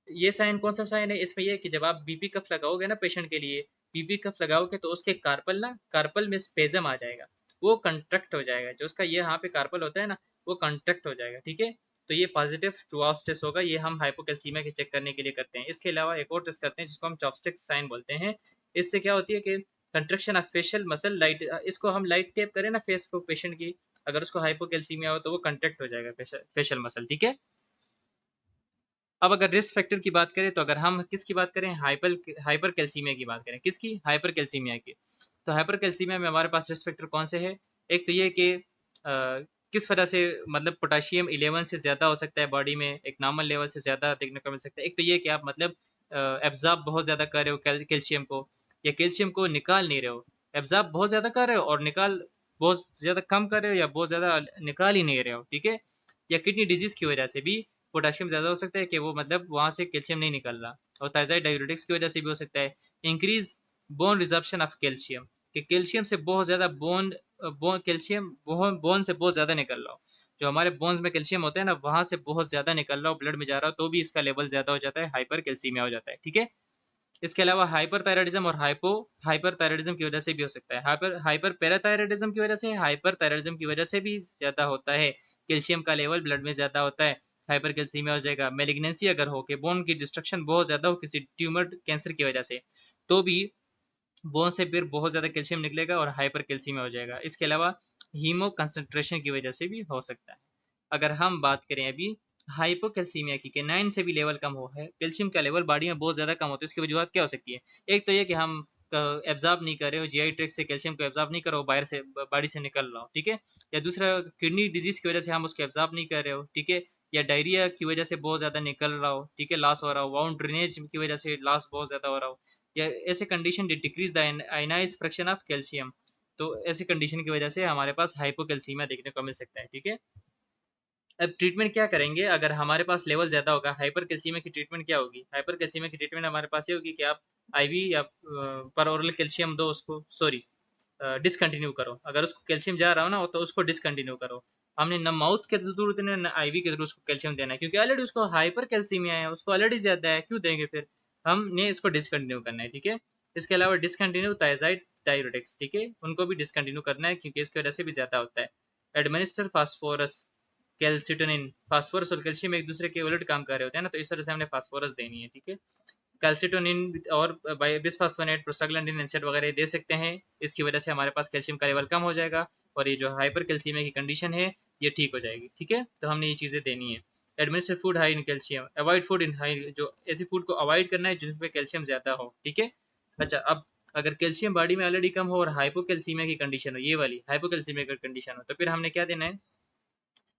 S1: ये साइन कौन सा साइन है, इसमें यह कि जब आप बीपी कफ लगाओगे ना पेशेंट के लिए, बीपी कफ लगाओगे तो उसके कार्पल में स्पेजम आ जाएगा, वो कंट्रैक्ट हो जाएगा, जो उसका ये यहाँ पे कार्पल होता है ना वो कंट्रैक्ट हो जाएगा, ठीक है। तो ये पॉजिटिव ट्रूआस टेस्ट होगा, ये हम हाइपोकैल्सीमिया के चेक करने के लिए करते हैं। इसके अलावा एक और टेस्ट करते हैं जिसको हम चॉपस्टिक साइन बोलते हैं। इससे क्या होती है कि construction of facial muscle, light, इसको हम लाइट टेप करें ना फेस को पेशेंट की, अगर उसको हाइपोकैल्सीमिया हो तो वो कंट्रैक्ट हो जाएगा फेशियल मसल, ठीक है। अब अगर रिस्क फैक्टर की बात करें तो अगर हम किसकी बात करें, हाइपर कैल्सीमिया की बात करें, किसकी, हाइपर कैल्सीमिया की। तो हाइपर कैल्सीमिया में हमारे पास रिस्क फैक्टर कौन से है, एक तो ये कि किस वजह से, मतलब पोटेशियम 11 से ज़्यादा हो सकता है बॉडी में, एक नॉर्मल लेवल से ज़्यादा देखने को मिल सकता है। एक तो ये कि आप मतलब एब्जॉर्ब बहुत ज़्यादा कर रहे हो कैल्शियम को, या कैल्शियम को निकाल नहीं रहे हो, एब्जॉर्ब बहुत ज़्यादा कर रहे हो और निकाल बहुत ज़्यादा कम कर रहे हो, या बहुत ज़्यादा निकाल ही नहीं रहे हो, ठीक है। या किडनी डिजीज़ की वजह से भी पोटेशियम ज़्यादा हो सकता है कि वो मतलब वहाँ से कैल्शियम नहीं निकल रहा, और थायराइड डायूरेटिक्स की वजह से भी हो सकता है। इंक्रीज बोन रिजर्प्शन ऑफ कैल्शियम, कि कैल्शियम से बहुत ज़्यादा कैल्शियम बोन से बहुत ज़्यादा निकल रहा हो, जो हमारे बोन्स में कैल्शियम होता है ना, वहां से बहुत ज़्यादा निकल रहा हो, ब्लड में जा रहा हो, तो भी इसका लेवल ज़्यादा हो जाता है, हाइपर कैल्सीमिया हो जाता है। ठीक है, इसके अलावा हाइपरथायराइडिज्म और हाइपरथायराइडिज्म की वजह से भी हो सकता है। हाइपर पैराथायराइडिज्म की वजह से, हाइपरथायराइडिज्म की वजह से भी ज्यादा होता है, कैल्शियम का लेवल ब्लड में ज्यादा होता है, हाइपर कैल्सीमिया हो जाएगा। मेलिग्नेंसी अगर हो के बोन की डिस्ट्रक्शन बहुत ज्यादा हो किसी ट्यूमर कैंसर की वजह से, तो भी बोन से फिर बहुत ज्यादा कैल्शियम निकलेगा और हाइपर कैल्सीमिया हो जाएगा। इसके अलावा हीमो कंसंट्रेशन की वजह से भी हो सकता है। अगर हम बात करें अभी हाइपोकैल्सीमिया की, के 9 से भी लेवल कम हो है, कैल्शियम का लेवल बॉडी में बहुत ज्यादा कम होता है, इसकी वजूहत क्या हो सकती है? एक तो ये कि हम एब्जॉर्ब नहीं कर रहे हो, जीआई ट्रैक्ट से कैल्शियम को एब्जॉर्ब नहीं कर रहे हो, बाहर से बॉडी से निकल रहा हो, ठीक है। या दूसरा, किडनी डिजीज की वजह से हम उसको एब्जॉर्ब नहीं कर रहे हो, ठीक है। या डायरिया की वजह से बहुत ज्यादा निकल रहा हो, ठीक है, लॉस हो रहा हो, वाउंड ड्रेनेज की वजह से लॉस बहुत ज्यादा हो रहा हो, या ऐसे condition decrease the ionize fraction of calcium, तो ऐसी कंडीशन की वजह से हमारे पास हाइपोकैल्सीमिया देखने को मिल सकता है, ठीक है। अब ट्रीटमेंट क्या करेंगे अगर हमारे पास लेवल ज्यादा होगा? हाइपर कैल्सीमिया की ट्रीटमेंट क्या होगी? हाइपर कैल्सीमिया की ट्रीटमेंट हमारे पास ये होगी कि आप आईवी या पर ओरल कैल्शियम दो उसको, सॉरी, डिसकंटिन्यू करो। अगर उसको कैल्शियम जा रहा हो ना तो उसको डिसकंटिन्यू करो। हमने न माउथ के जरूरत है न आईवी के जरूर उसको कैल्शियम देना है, क्योंकि ऑलरेडी उसको हाइपर कैल्सीमिया है, उसको ऑलरेडी ज्यादा है, क्यों देंगे फिर? हमने इसको डिसकंटिन्यू करना है, ठीक है। इसके अलावा डिसकंटिन्यू थायराइड डायरेटिक्स, ठीक है, उनको भी डिसकंटिन्यू करना है, क्योंकि इसकी वजह से भी ज्यादा होता है। एडमिनिस्टर फास्फोरस कैल्सिटोनिन, फास्फोरस और कैल्शियम एक दूसरे के उलट काम कर रहे होते हैं ना, तो इस तरह से हमने फास्फोरस देनी है, ठीक है। कैल्सिटोनिन और बिसफास्फोनेट, प्रोस्टाग्लैंडिन, एनसेड वगैरह दे सकते हैं। इसकी वजह से हमारे पास कैल्शियम का लेवल कम हो जाएगा और ये जो हाइपर कैल्सीमिया की कंडीशन है ये ठीक हो जाएगी, ठीक है। तो हमने ये चीज़ें देनी है। Administer food high in calcium, avoid food in high, जो ऐसी फूड को अवॉइड करना है जिनमें कैल्शियम ज्यादा हो, ठीक है। अच्छा, अब अगर कैल्शियम बॉडी में ऑलरेडी कम हो और हाइपोकैल्सीमिया की कंडीशन हो, ये वाली हाइपोकैल्सीमिया की कंडीशन हो, तो फिर हमने क्या देना है?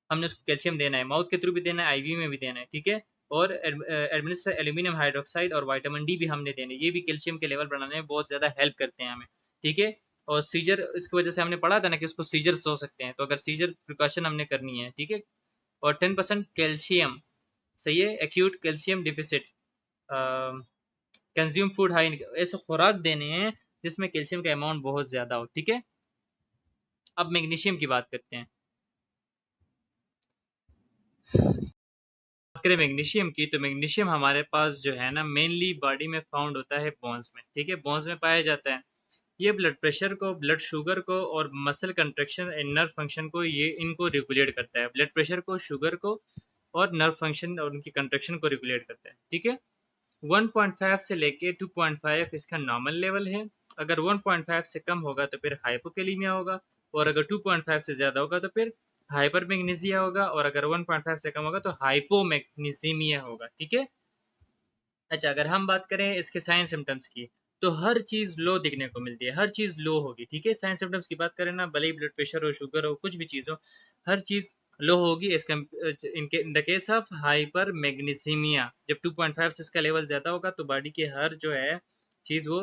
S1: हमने उसको कैल्शियम देना है, माउथ के थ्रू भी देना है, आईवी में भी देना है, ठीक है। और एडमिनिस्टर एल्यूमिनियम हाइड्रोक्साइड और विटामिन डी भी हमने देने, ये भी कैल्शियम के लेवल बढ़ाने में बहुत ज्यादा हेल्प करते हैं हमें, ठीक है। और सीजर, इसकी वजह से हमने पढ़ा था ना कि उसको सीजर्स हो सकते हैं, तो अगर सीजर प्रिकॉशन हमने करनी है, ठीक है। और 10% कैल्शियम, सही है, acute calcium deficit, consume food high, ऐसे खुराक देने हैं जिसमें कैल्शियम का अमाउंट बहुत ज्यादा हो, ठीक है। अब मैग्नीशियम की बात करते हैं। बात करें मैग्नीशियम की, तो मैग्नीशियम हमारे पास जो है ना मेनली बॉडी में फाउंड होता है बोन्स में, ठीक है, बोन्स में पाया जाता है। ये ब्लड प्रेशर को, ब्लड शुगर को और muscle contraction and nerve function को, ये इनको रेगुलेट करता है, ब्लड प्रेशर को, शुगर को और नर्व फंक्शन और उनकी कंट्रैक्शन को रेगुलेट करता है, ठीक है। 1.5 से लेके 2.5 इसका नॉर्मल लेवल है। अगर 1.5 से कम होगा तो फिर हाइपोकेलीमिया होगा, और अगर 2.5 से ज्यादा होगा तो फिर हाइपर मैग्नीसिया होगा, और अगर 1.5 से कम होगा तो हाइपोमैग्नीसीमिया होगा, ठीक है। अच्छा, अगर हम बात करें इसके साइन सिम्टम्स की, तो हर चीज लो दिखने को मिलती है, हर चीज लो होगी, ठीक है। साइन सिम्टम्स की बात करें ना, भले ही ब्लड प्रेशर हो, शुगर हो, कुछ भी चीज हो, हर चीज लो होगी। इसका in the case of hypermagnesemia, जब 2.5 से इसका लेवल ज्यादा होगा तो बॉडी की हर जो है चीज वो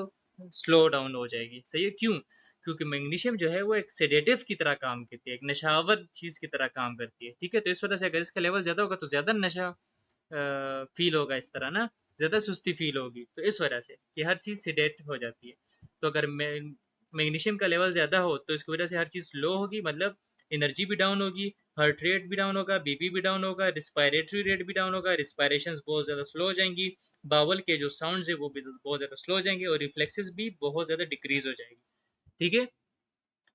S1: स्लो डाउन हो जाएगी, सही है। क्यों? क्योंकि मैग्नीशियम जो है वो एक सेडेटिव की तरह काम करती है, एक नशावर चीज की तरह काम करती है, ठीक है। तो इस वजह से अगर इसका लेवल ज्यादा होगा तो ज्यादा नशा फील होगा, इस तरह ना, ज्यादा सुस्ती फील होगी, तो इस वजह से कि हर चीज सिडेट हो जाती है। तो अगर मैग्नीशियम का लेवल ज्यादा हो तो इसकी वजह से हर चीज लो होगी, मतलब एनर्जी भी डाउन होगी, हार्ट रेट भी डाउन होगा, बीपी भी डाउन होगा, रिस्पायरेटरी रेट भी डाउन होगा, रिस्पायरेशन बहुत ज्यादा स्लो हो जाएंगी, बावल के जो साउंड है वो भी बहुत ज्यादा स्लो हो जाएंगे, और रिफ्लेक्सेस भी बहुत ज्यादा डिक्रीज हो जाएगी, ठीक है।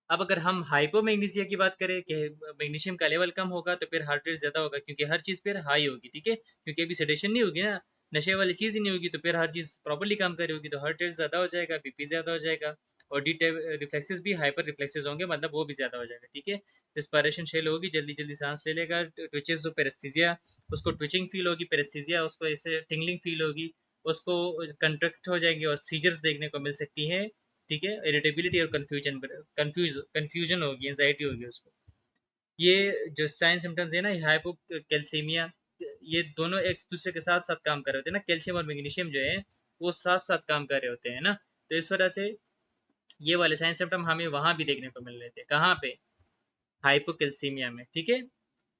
S1: अब अगर हम हाइपोमैग्नीसिया की बात करें कि मैग्नीशियम का लेवल कम होगा तो फिर हार्ट रेट ज्यादा होगा, क्योंकि हर चीज फिर हाई होगी, ठीक है, क्योंकि अभी सेडेशन नहीं होगी ना, नशे वाली चीज ही नहीं होगी, तो फिर हर चीज प्रॉपर्ली काम कर रही होगी, तो हार्ट रेट ज्यादा हो जाएगा, बीपी ज्यादा हो जाएगा, और डी रिफ्लेक्सेस भी हाइपर रिफ्लेक्सेस होंगे, मतलब वो भी ज्यादा हो जाएगा, ठीक है। रिस्पायरेशन शेल होगी, जल्दी जल्दी सांस ले लेगा, ट्विचेस जो पेरेस्थीजिया, उसको ट्विचिंग फील होगी, पेरेस्थीजिया उसको ऐसे टिंगलिंग फील होगी, उसको कंट्रैक्ट हो जाएंगे और सीजर्स देखने को मिल सकती है, ठीक है। इरिटेबिलिटी और कंफ्यूजन होगी, एंजाइटी होगी उसको। ये जो साइन सिम्टम्स है ना, हाइपोकैल्सीमिया, ये दोनों एक दूसरे के साथ साथ काम कर रहे होते हैं ना, कैल्शियम और मैग्नीशियम जो है वो साथ साथ काम कर रहे होते हैं ना, तो इस वजह से ये वाले साइन सिम्टम हमें वहां भी देखने को मिल रहे थे, कहाँ पे? हाइपोकैल्सीमिया में, ठीक है।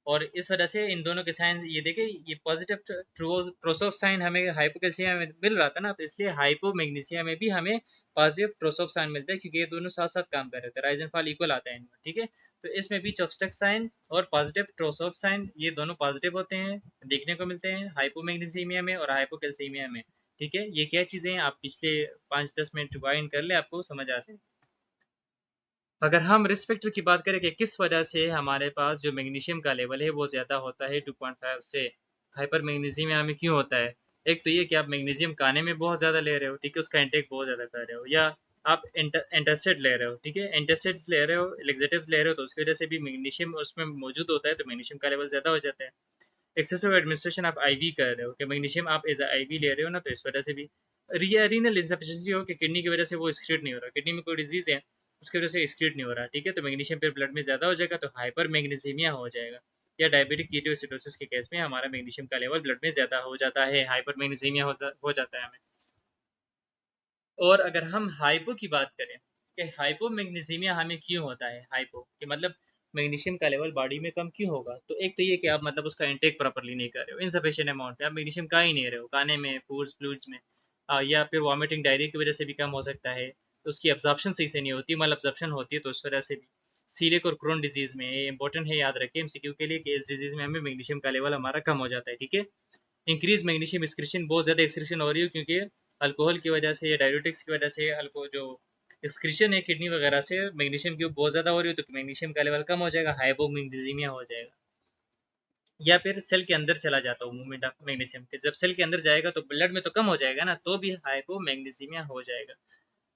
S1: और इस वजह से इन दोनों के साइन ये देखे, ये पॉजिटिव ट्रोसोफ साइन हमें हाइपोकैल्सियम में मिल रहा था ना, तो इसलिए हाइपोमैग्नीसिया में भी हमें पॉजिटिव ट्रोसोफ साइन मिलता है, क्योंकि ये दोनों साथ साथ काम कर रहे थे, राइज एंड फॉल इक्वल आता है इनमें, ठीक है। तो इसमें भी चॉपस्टिक साइन और पॉजिटिव ट्रोसोफ साइन ये दोनों पॉजिटिव होते हैं, देखने को मिलते हैं हाइपोमैग्नीसीमिया में और हाइपोकैल्सीमिया में, ठीक है। ये क्या चीज़ें हैं, आप पिछले 5-10 मिनट रिवाइंड कर ले, आपको समझ आ जाए। अगर हम रिस्क फैक्टर की बात करें कि किस वजह से हमारे पास जो मैग्नीशियम का लेवल है वो ज़्यादा होता है 2.5 से, हाइपर मैग्नीशियम में क्यों होता है। एक तो ये कि आप मैग्नीशियम खाने में बहुत ज़्यादा ले रहे हो, ठीक है, उसका इंटेक बहुत ज़्यादा कर रहे हो, या आप एंटासिड ले रहे हो, ठीक है, एंटासिड्स ले रहे हो, लेक्सेटिव्स ले रहे हो, तो उसकी वजह से भी मैग्नीशियम उसमें मौजूद होता है, तो मैग्नीशियम का लेवल ज़्यादा हो जाता है। एक्सेसिव एडमिनिस्ट्रेशन आप आईवी कर रहे हो कि मैग्नीशियम आप एज आईवी ले रहे हो ना, तो इस वजह से भी रीनल इंसफिशियंसी हो कि किडनी की वजह से वो एक्सक्रीट नहीं हो रहा, किडनी में कोई डिजीज है उसकी वजह से एक्सक्रीट नहीं हो रहा, ठीक है, तो मैग्नीशियम फिर ब्लड में ज़्यादा हो जाएगा, तो हाइपर मैग्नीसीमिया हो जाएगा। या डायबिटिक कीटोएसिडोसिस के केस में हमारा मैग्नीशियम का लेवल ब्लड में ज़्यादा हो जाता है, हाइपर मैग्नीसीमिया हो जाता है हमें। और अगर हम हाइपो की बात करें कि हाइपो मैग्नीसीमिया हमें क्यों होता है, हाइपो कि मतलब मैग्नीशियम का लेवल बॉडी में कम क्यों होगा, तो एक तो ये कि आप मतलब उसका इंटेक प्रॉपर्ली नहीं कर रहे हो, इनसफिशिएंट अमाउंट में आप मैग्नीशियम का ही नहीं रहे हो खाने में, फूड्स फ्लूइड्स में, या फिर वॉमिटिंग डायरिया की वजह से भी कम हो सकता है, तो उसकी एब्जॉर्प्शन सही से नहीं होती, माल एब्जॉर्प्शन होती है, तो उस वजह से भी सीलिक और क्रोन डिजीज में ये इंपॉर्टेंट है, याद रखिए एमसीक्यू के लिए कि इस डिजीज में हमें मैग्नीशियम का लेवल हमारा कम हो जाता है, ठीक है। इंक्रीज मैग्नीशियम एक्सक्रीशन, बहुत ज़्यादा एक्सक्रीशन हो रही है क्योंकि अल्कोहल की वजह से या डायबिटिक्स की वजह से अल्को जो एक्सक्रीशन है किडनी वगैरह से मैग्नीशियम की बहुत ज़्यादा हो रही है, तो मैग्नीशियम का लेवल कम हो जाएगा, हाइपोमैग्नीसीमिया हो जाएगा। या फिर सेल के अंदर चला जाता हो मूवमेंट ऑफ मैग्नीशियम के, जब सेल के अंदर जाएगा तो ब्लड में तो कम हो जाएगा ना, तो भी हाइपोमैग्नीसीमिया हो जाएगा।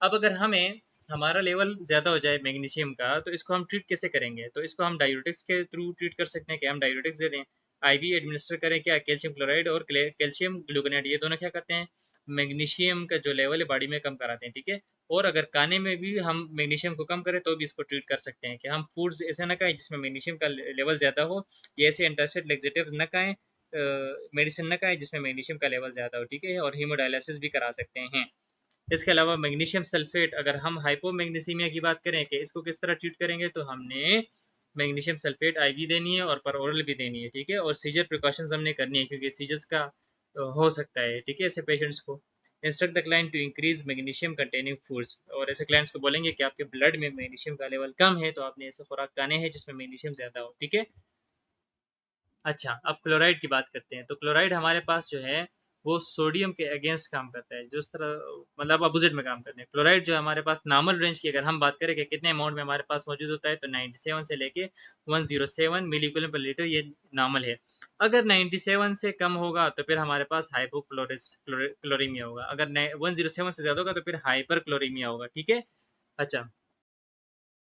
S1: अब अगर हमें हमारा लेवल ज़्यादा हो जाए मैग्नीशियम का, तो इसको हम ट्रीट कैसे करेंगे, तो इसको हम डायूरेटिक्स के थ्रू ट्रीट कर सकते हैं कि हम डायूरेटिक्स दे दें, आईवी एडमिनिस्टर करें, क्या कैल्शियम क्लोराइड और कैल्शियम ग्लूकोनेट, ये दोनों क्या करते हैं, मैग्नीशियम का जो लेवल है बॉडी में कम कराते हैं, ठीक है। और अगर खाने में भी हम मैग्नीशियम को कम करें तो भी इसको ट्रीट कर सकते हैं कि हम फूड्स ऐसे ना खाएं जिसमें मैग्नीशियम का लेवल ज़्यादा हो, या ऐसे एंटासिड लेक्सेटिव न खाएं, मेडिसिन न खाएं जिसमें मैग्नीशियम का लेवल ज़्यादा हो, ठीक है, और हीमोडायलिसिस भी करा सकते हैं। इसके अलावा मैग्नीशियम सल्फेट, अगर हम हाइपोमैग्नीसीमिया की बात करें कि इसको किस तरह ट्रीट करेंगे, तो हमने मैग्नीशियम सल्फेट आईवी देनी है और पर ओरल भी देनी है, ठीक है, और सीजर प्रिकॉशंस हमने करनी है क्योंकि सीजर्स का हो सकता है, ठीक है, ऐसे पेशेंट्स को। Instruct the client to increase magnesium containing foods, और ऐसे क्लाइंट्स को बोलेंगे कि आपके ब्लड में मैग्नीशियम का लेवल कम है, तो आपने ऐसे खुराक खाने हैं जिसमें मैग्नीशियम ज़्यादा हो, ठीक है। अच्छा, अब क्लोराइड की बात करते हैं, तो क्लोराइड हमारे पास जो है वो सोडियम के अगेंस्ट काम करता है, जो इस तरह मतलब अपोजिट में काम करते हैं। क्लोराइड जो हमारे पास नॉर्मल रेंज की अगर हम बात करें कि कितने अमाउंट में हमारे पास मौजूद होता है, तो 97 से लेके 107 मिलीकुलम पर लीटर ये नॉर्मल है। अगर 97 से कम होगा तो फिर हमारे पास हाइपोक्लोरिस क्लोरीमिया होगा, अगर 107 से ज़्यादा होगा तो फिर हाइपर क्लोरीमिया होगा, ठीक है। अच्छा,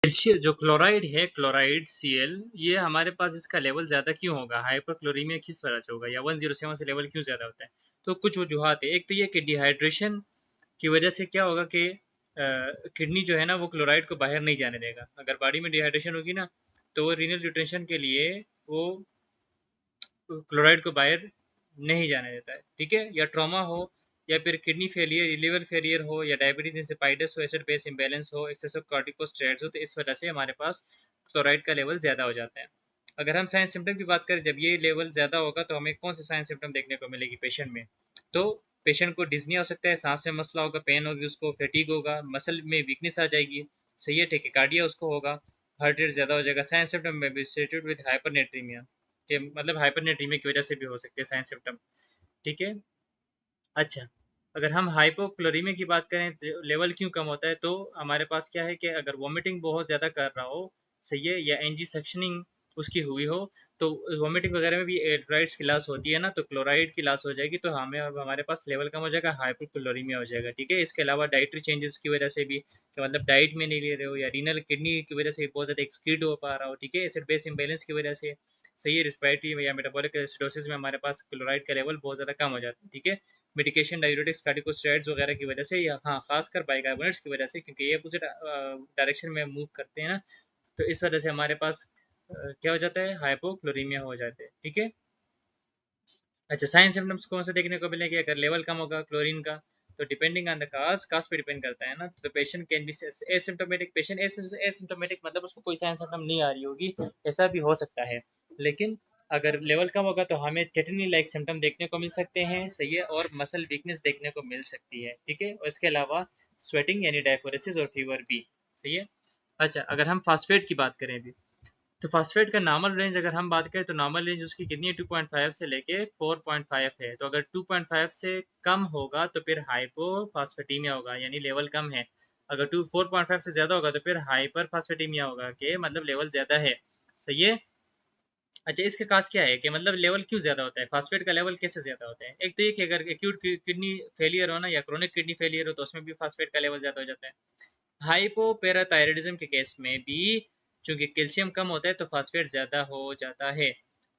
S1: कैल्शियम जो क्लोराइड है, क्लोराइड Cl, ये हमारे पास इसका लेवल ज़्यादा क्यों होगा, हाइपरक्लोरीमिया किस वजह से होगा, या 107 से लेवल क्यों ज़्यादा होता है, तो कुछ वजूहत है। एक तो ये कि डिहाइड्रेशन की वजह से क्या होगा कि किडनी जो है ना वो क्लोराइड को बाहर नहीं जाने देगा, अगर बॉडी में डिहाइड्रेशन होगी ना तो वो रीनल न्यूट्रिशन के लिए वो क्लोराइड को बाहर नहीं जाने देता है, ठीक है। या ट्रॉमा हो, या फिर किडनी फेलियर, लिवर फेलियर हो, या डायबिटीज इंसिपाइटिस हो, एसिड बेस इंबैलेंस हो, एक्सेसिव कॉर्टिकोस्टेरॉइड्स हो, तो इस वजह से हमारे पास क्लोराइड का लेवल ज़्यादा हो जाता है। अगर हम साइन सिम्टम की बात करें, जब ये लेवल ज़्यादा होगा तो हमें कौन से साइन सिम्टम देखने को मिलेगी पेशेंट में, तो पेशेंट को डिजनी हो सकता है, सांस में मसला होगा, पेन होगी उसको, फेटीग होगा, मसल में वीकनेस आ जाएगी, सही है, टेकिकार्डिया उसको होगा, हार्ट रेट ज़्यादा हो जाएगा। साइन सिम्टम में भी विद हाइपरनेट्रीमिया के मतलब हाइपरनेट्रीमिया की वजह से भी हो सकते हैं साइन सिम्टम, ठीक है। अच्छा, अगर हम हाइपोक्लोरीमिया की बात करें तो लेवल क्यों कम होता है, तो हमारे पास क्या है कि अगर वॉमिटिंग बहुत ज़्यादा कर रहा हो, सही है, या एनजी सक्शनिंग उसकी हुई हो, तो वॉमिटिंग वगैरह में भी इलेक्ट्रोलाइट्स की लॉस होती है ना, तो क्लोराइड की लॉस हो जाएगी, तो हमें अब हमारे पास लेवल कम हो जाएगा, हाइपोक्लोरीमिया हो जाएगा, ठीक है। इसके अलावा डाइटरी चेंजेस की वजह से भी, कि मतलब डाइट में नहीं ले रहे हो, या रीनल किडनी की वजह से बहुत ज़्यादा एक्सक्रीट हो पा रहा हो, ठीक है, एसिड बेस इम्बेलेंस की वजह से, सही है, रिस्पायरेटरी या मेटाबॉलिक एसिडोसिस में हमारे पास क्लोराइड का लेवल बहुत ज़्यादा कम हो जाता है, ठीक है। मेडिकेशन, डायूरेटिक्स, कार्टिकोस्टेरॉइड्स वगैरह की वजह से, या हाँ खासकर बाइकार्बोनेट्स की वजह से, क्योंकि ये अपोजिट डायरेक्शन में मूव करते हैं ना, तो इस वजह से हमारे पास क्या हो जाता है, हाइपोक्लोरीमिया हो जाते हैं, ठीक है। अच्छा, साइन सिम्टम्स कौन से देखने को मिलेंगे अगर लेवल कम होगा क्लोरीन का, तो डिपेंडिंग ऑन द काज पे डिपेंड करता है ना, तो patient can be asymptomatic, patient asymptomatic मतलब उसको कोई साइन सिम्टम नहीं आ रही होगी, ऐसा भी हो सकता है, लेकिन अगर लेवल कम होगा तो हमें टेटनी लाइक सिम्टम देखने को मिल सकते हैं, सही है, और मसल वीकनेस देखने को मिल सकती है, ठीक है, और इसके अलावा स्वेटिंग यानी डायफोरेसिस और फीवर भी, सही है। अच्छा, अगर हम फास्फेट की बात करें अभी, तो फास्फेट का नॉर्मल रेंज अगर हम बात करें तो नॉर्मल रेंज उसकी कितनी है, 2.5 से लेके 4.5 है। तो अगर 2.5 से कम होगा तो फिर हाइपोफास्फेटीमिया होगा, यानी लेवल कम है। अगर 4.5 से ज़्यादा होगा तो फिर हाइपर फास्फेटीमिया होगा, कि मतलब लेवल ज़्यादा है, सही है। अच्छा, इसके काज क्या है कि मतलब लेवल क्यों ज़्यादा होता है, फास्फेट का लेवल कैसे ज़्यादा होता है। एक तो ये कि अगर एक्यूट किडनी फेलियर हो ना, या क्रोनिक किडनी फेलियर हो, तो उसमें भी फास्फेट का लेवल ज़्यादा हो जाता है। हाइपोपैराथायराइडिज्म के केस में भी चूंकि कैल्शियम कम होता है तो फास्फेट ज़्यादा हो जाता है।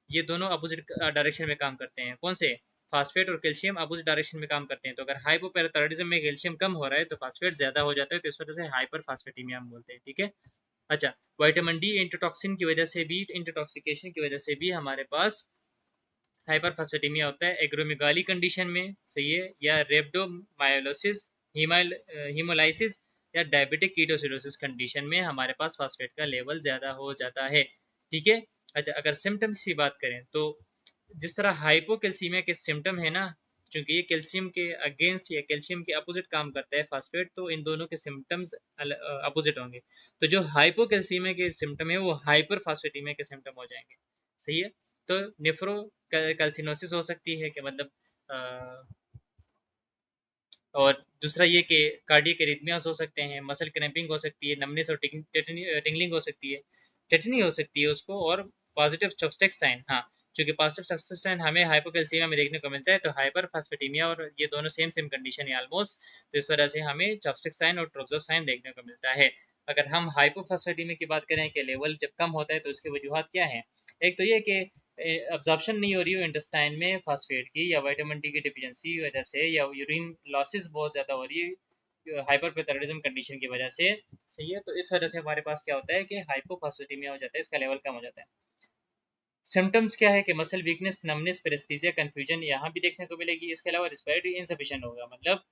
S1: ये दोनों अपोजिट डायरेक्शन में काम करते हैं, कौन से, फास्फेट और कैल्शियम अपोजिट डायरेक्शन में काम करते हैं। तो अगर हाइपोपैराथायराइडिज्म में कैल्शियम कम हो रहा है तो फास्फेट ज़्यादा हो जाता है, तो इस वजह से हाइपर फास्फेटीमिया हम बोलते हैं, ठीक है। अच्छा, विटामिन डी इंटरटॉक्सिन की वजह से भी, इंटरटॉक्सिकेशन की वजह से भी हमारे पास हाइपरफास्फेटीमिया होता है एग्रोमेगाली कंडीशन में, सही है, या रेब्डोमायोलोसिस, हीमोलाइसिस, या डायबिटिक कीटोसिडोसिस कंडीशन में हमारे पास फास्फेट का लेवल ज़्यादा हो जाता है, ठीक है। अच्छा, अगर सिम्टम्स की बात करें तो जिस तरह हाइपोकैल्सीमिया के सिम्टम है ना, चूंकि ये कैल्शियम के अगेंस्ट या कैल्शियम के अपोजिट काम करता है फास्फेट, तो इन दोनों के सिम्टम्स अपोजिट होंगे। तो जो हाइपोकैल्सीमिया के सिम्टम है वो हाइपर फास्फेटीमिया के सिम्टम हो जाएंगे, सही है। तो नेफ्रो कैल्सिनोसिस हो सकती है, कि मतलब और दूसरा ये कि कार्डियक एरिथमियास हो सकते हैं, मसल क्रैम्पिंग हो सकती है, नमनेस और टिंगलिंग हो सकती है, टेटनी हो सकती है उसको, और पॉजिटिव चॉपस्टिक साइन, हाँ, क्योंकि पॉजिटिव चॉपस्टिक साइन हमें हाइपोकैल्सीमिया में देखने को मिलता है, तो हाइपर फास्फेटीमिया और ये दोनों सेम सेम कंडीशन है ऑलमोस्ट, तो इस वजह से हमें चॉपस्टिक साइन और ट्रोब्जॉफ साइन देखने को मिलता है। अगर हम हाइपोफास्फेटीमिया की बात करें कि लेवल जब कम होता है तो उसकी वजूहत क्या है, एक तो ये कि अब्जॉर्प्शन नहीं हो रही हो इंटेस्टाइन में फास्फेट की, या विटामिन डी की डिफिशिएंसी की वजह से, या यूरिन लॉसेस बहुत ज़्यादा हो रही है हाइपरपेथाइरोडिज्म कंडीशन की वजह से, सही है। तो इस वजह से हमारे पास क्या होता है कि हाइपोफास्फेटीमिया हो जाता है, इसका लेवल कम हो जाता है। सिम्टम्स क्या है कि मसल वीकनेस, नमनेस, पेरेस्थीसिया, कंफ्यूजन यहाँ भी देखने को मिलेगी। इसके अलावा रिस्पिरेटरी इनसफिशिएंट होगा, मतलब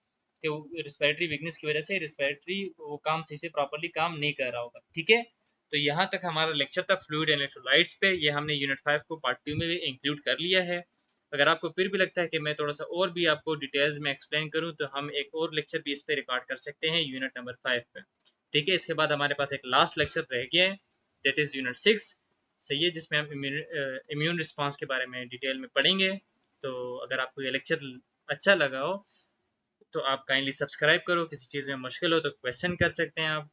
S1: कि रिस्पिरेटरी वीकनेस की वजह से रिस्पिरेटरी वो काम सही से प्रॉपरली काम नहीं कर रहा होगा, ठीक है। तो यहाँ तक हमारा लेक्चर था फ्लूइड एंड इलेक्ट्रोलाइट्स पे, ये हमने यूनिट 5 को पार्ट 2 में भी इंक्लूड कर लिया है। अगर आपको फिर भी लगता है कि मैं थोड़ा सा और भी आपको डिटेल्स में एक्सप्लेन करूँ तो हम एक और लेक्चर भी इस पे रिकॉर्ड कर सकते हैं यूनिट नंबर 5 पे, ठीक है। इसके बाद हमारे पास एक लास्ट लेक्चर रह गया है, दैट इज यूनिट 6, सही है, जिसमें हम इम्यून रिस्पांस के बारे में डिटेल में पढ़ेंगे। तो अगर आपको ये लेक्चर अच्छा लगा हो तो आप काइंडली सब्सक्राइब करो, किसी चीज़ में मुश्किल हो तो क्वेश्चन कर सकते हैं आप,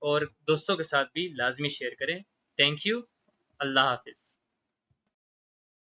S1: और दोस्तों के साथ भी लाजमी शेयर करें। थैंक यू, अल्लाह हाफिज़।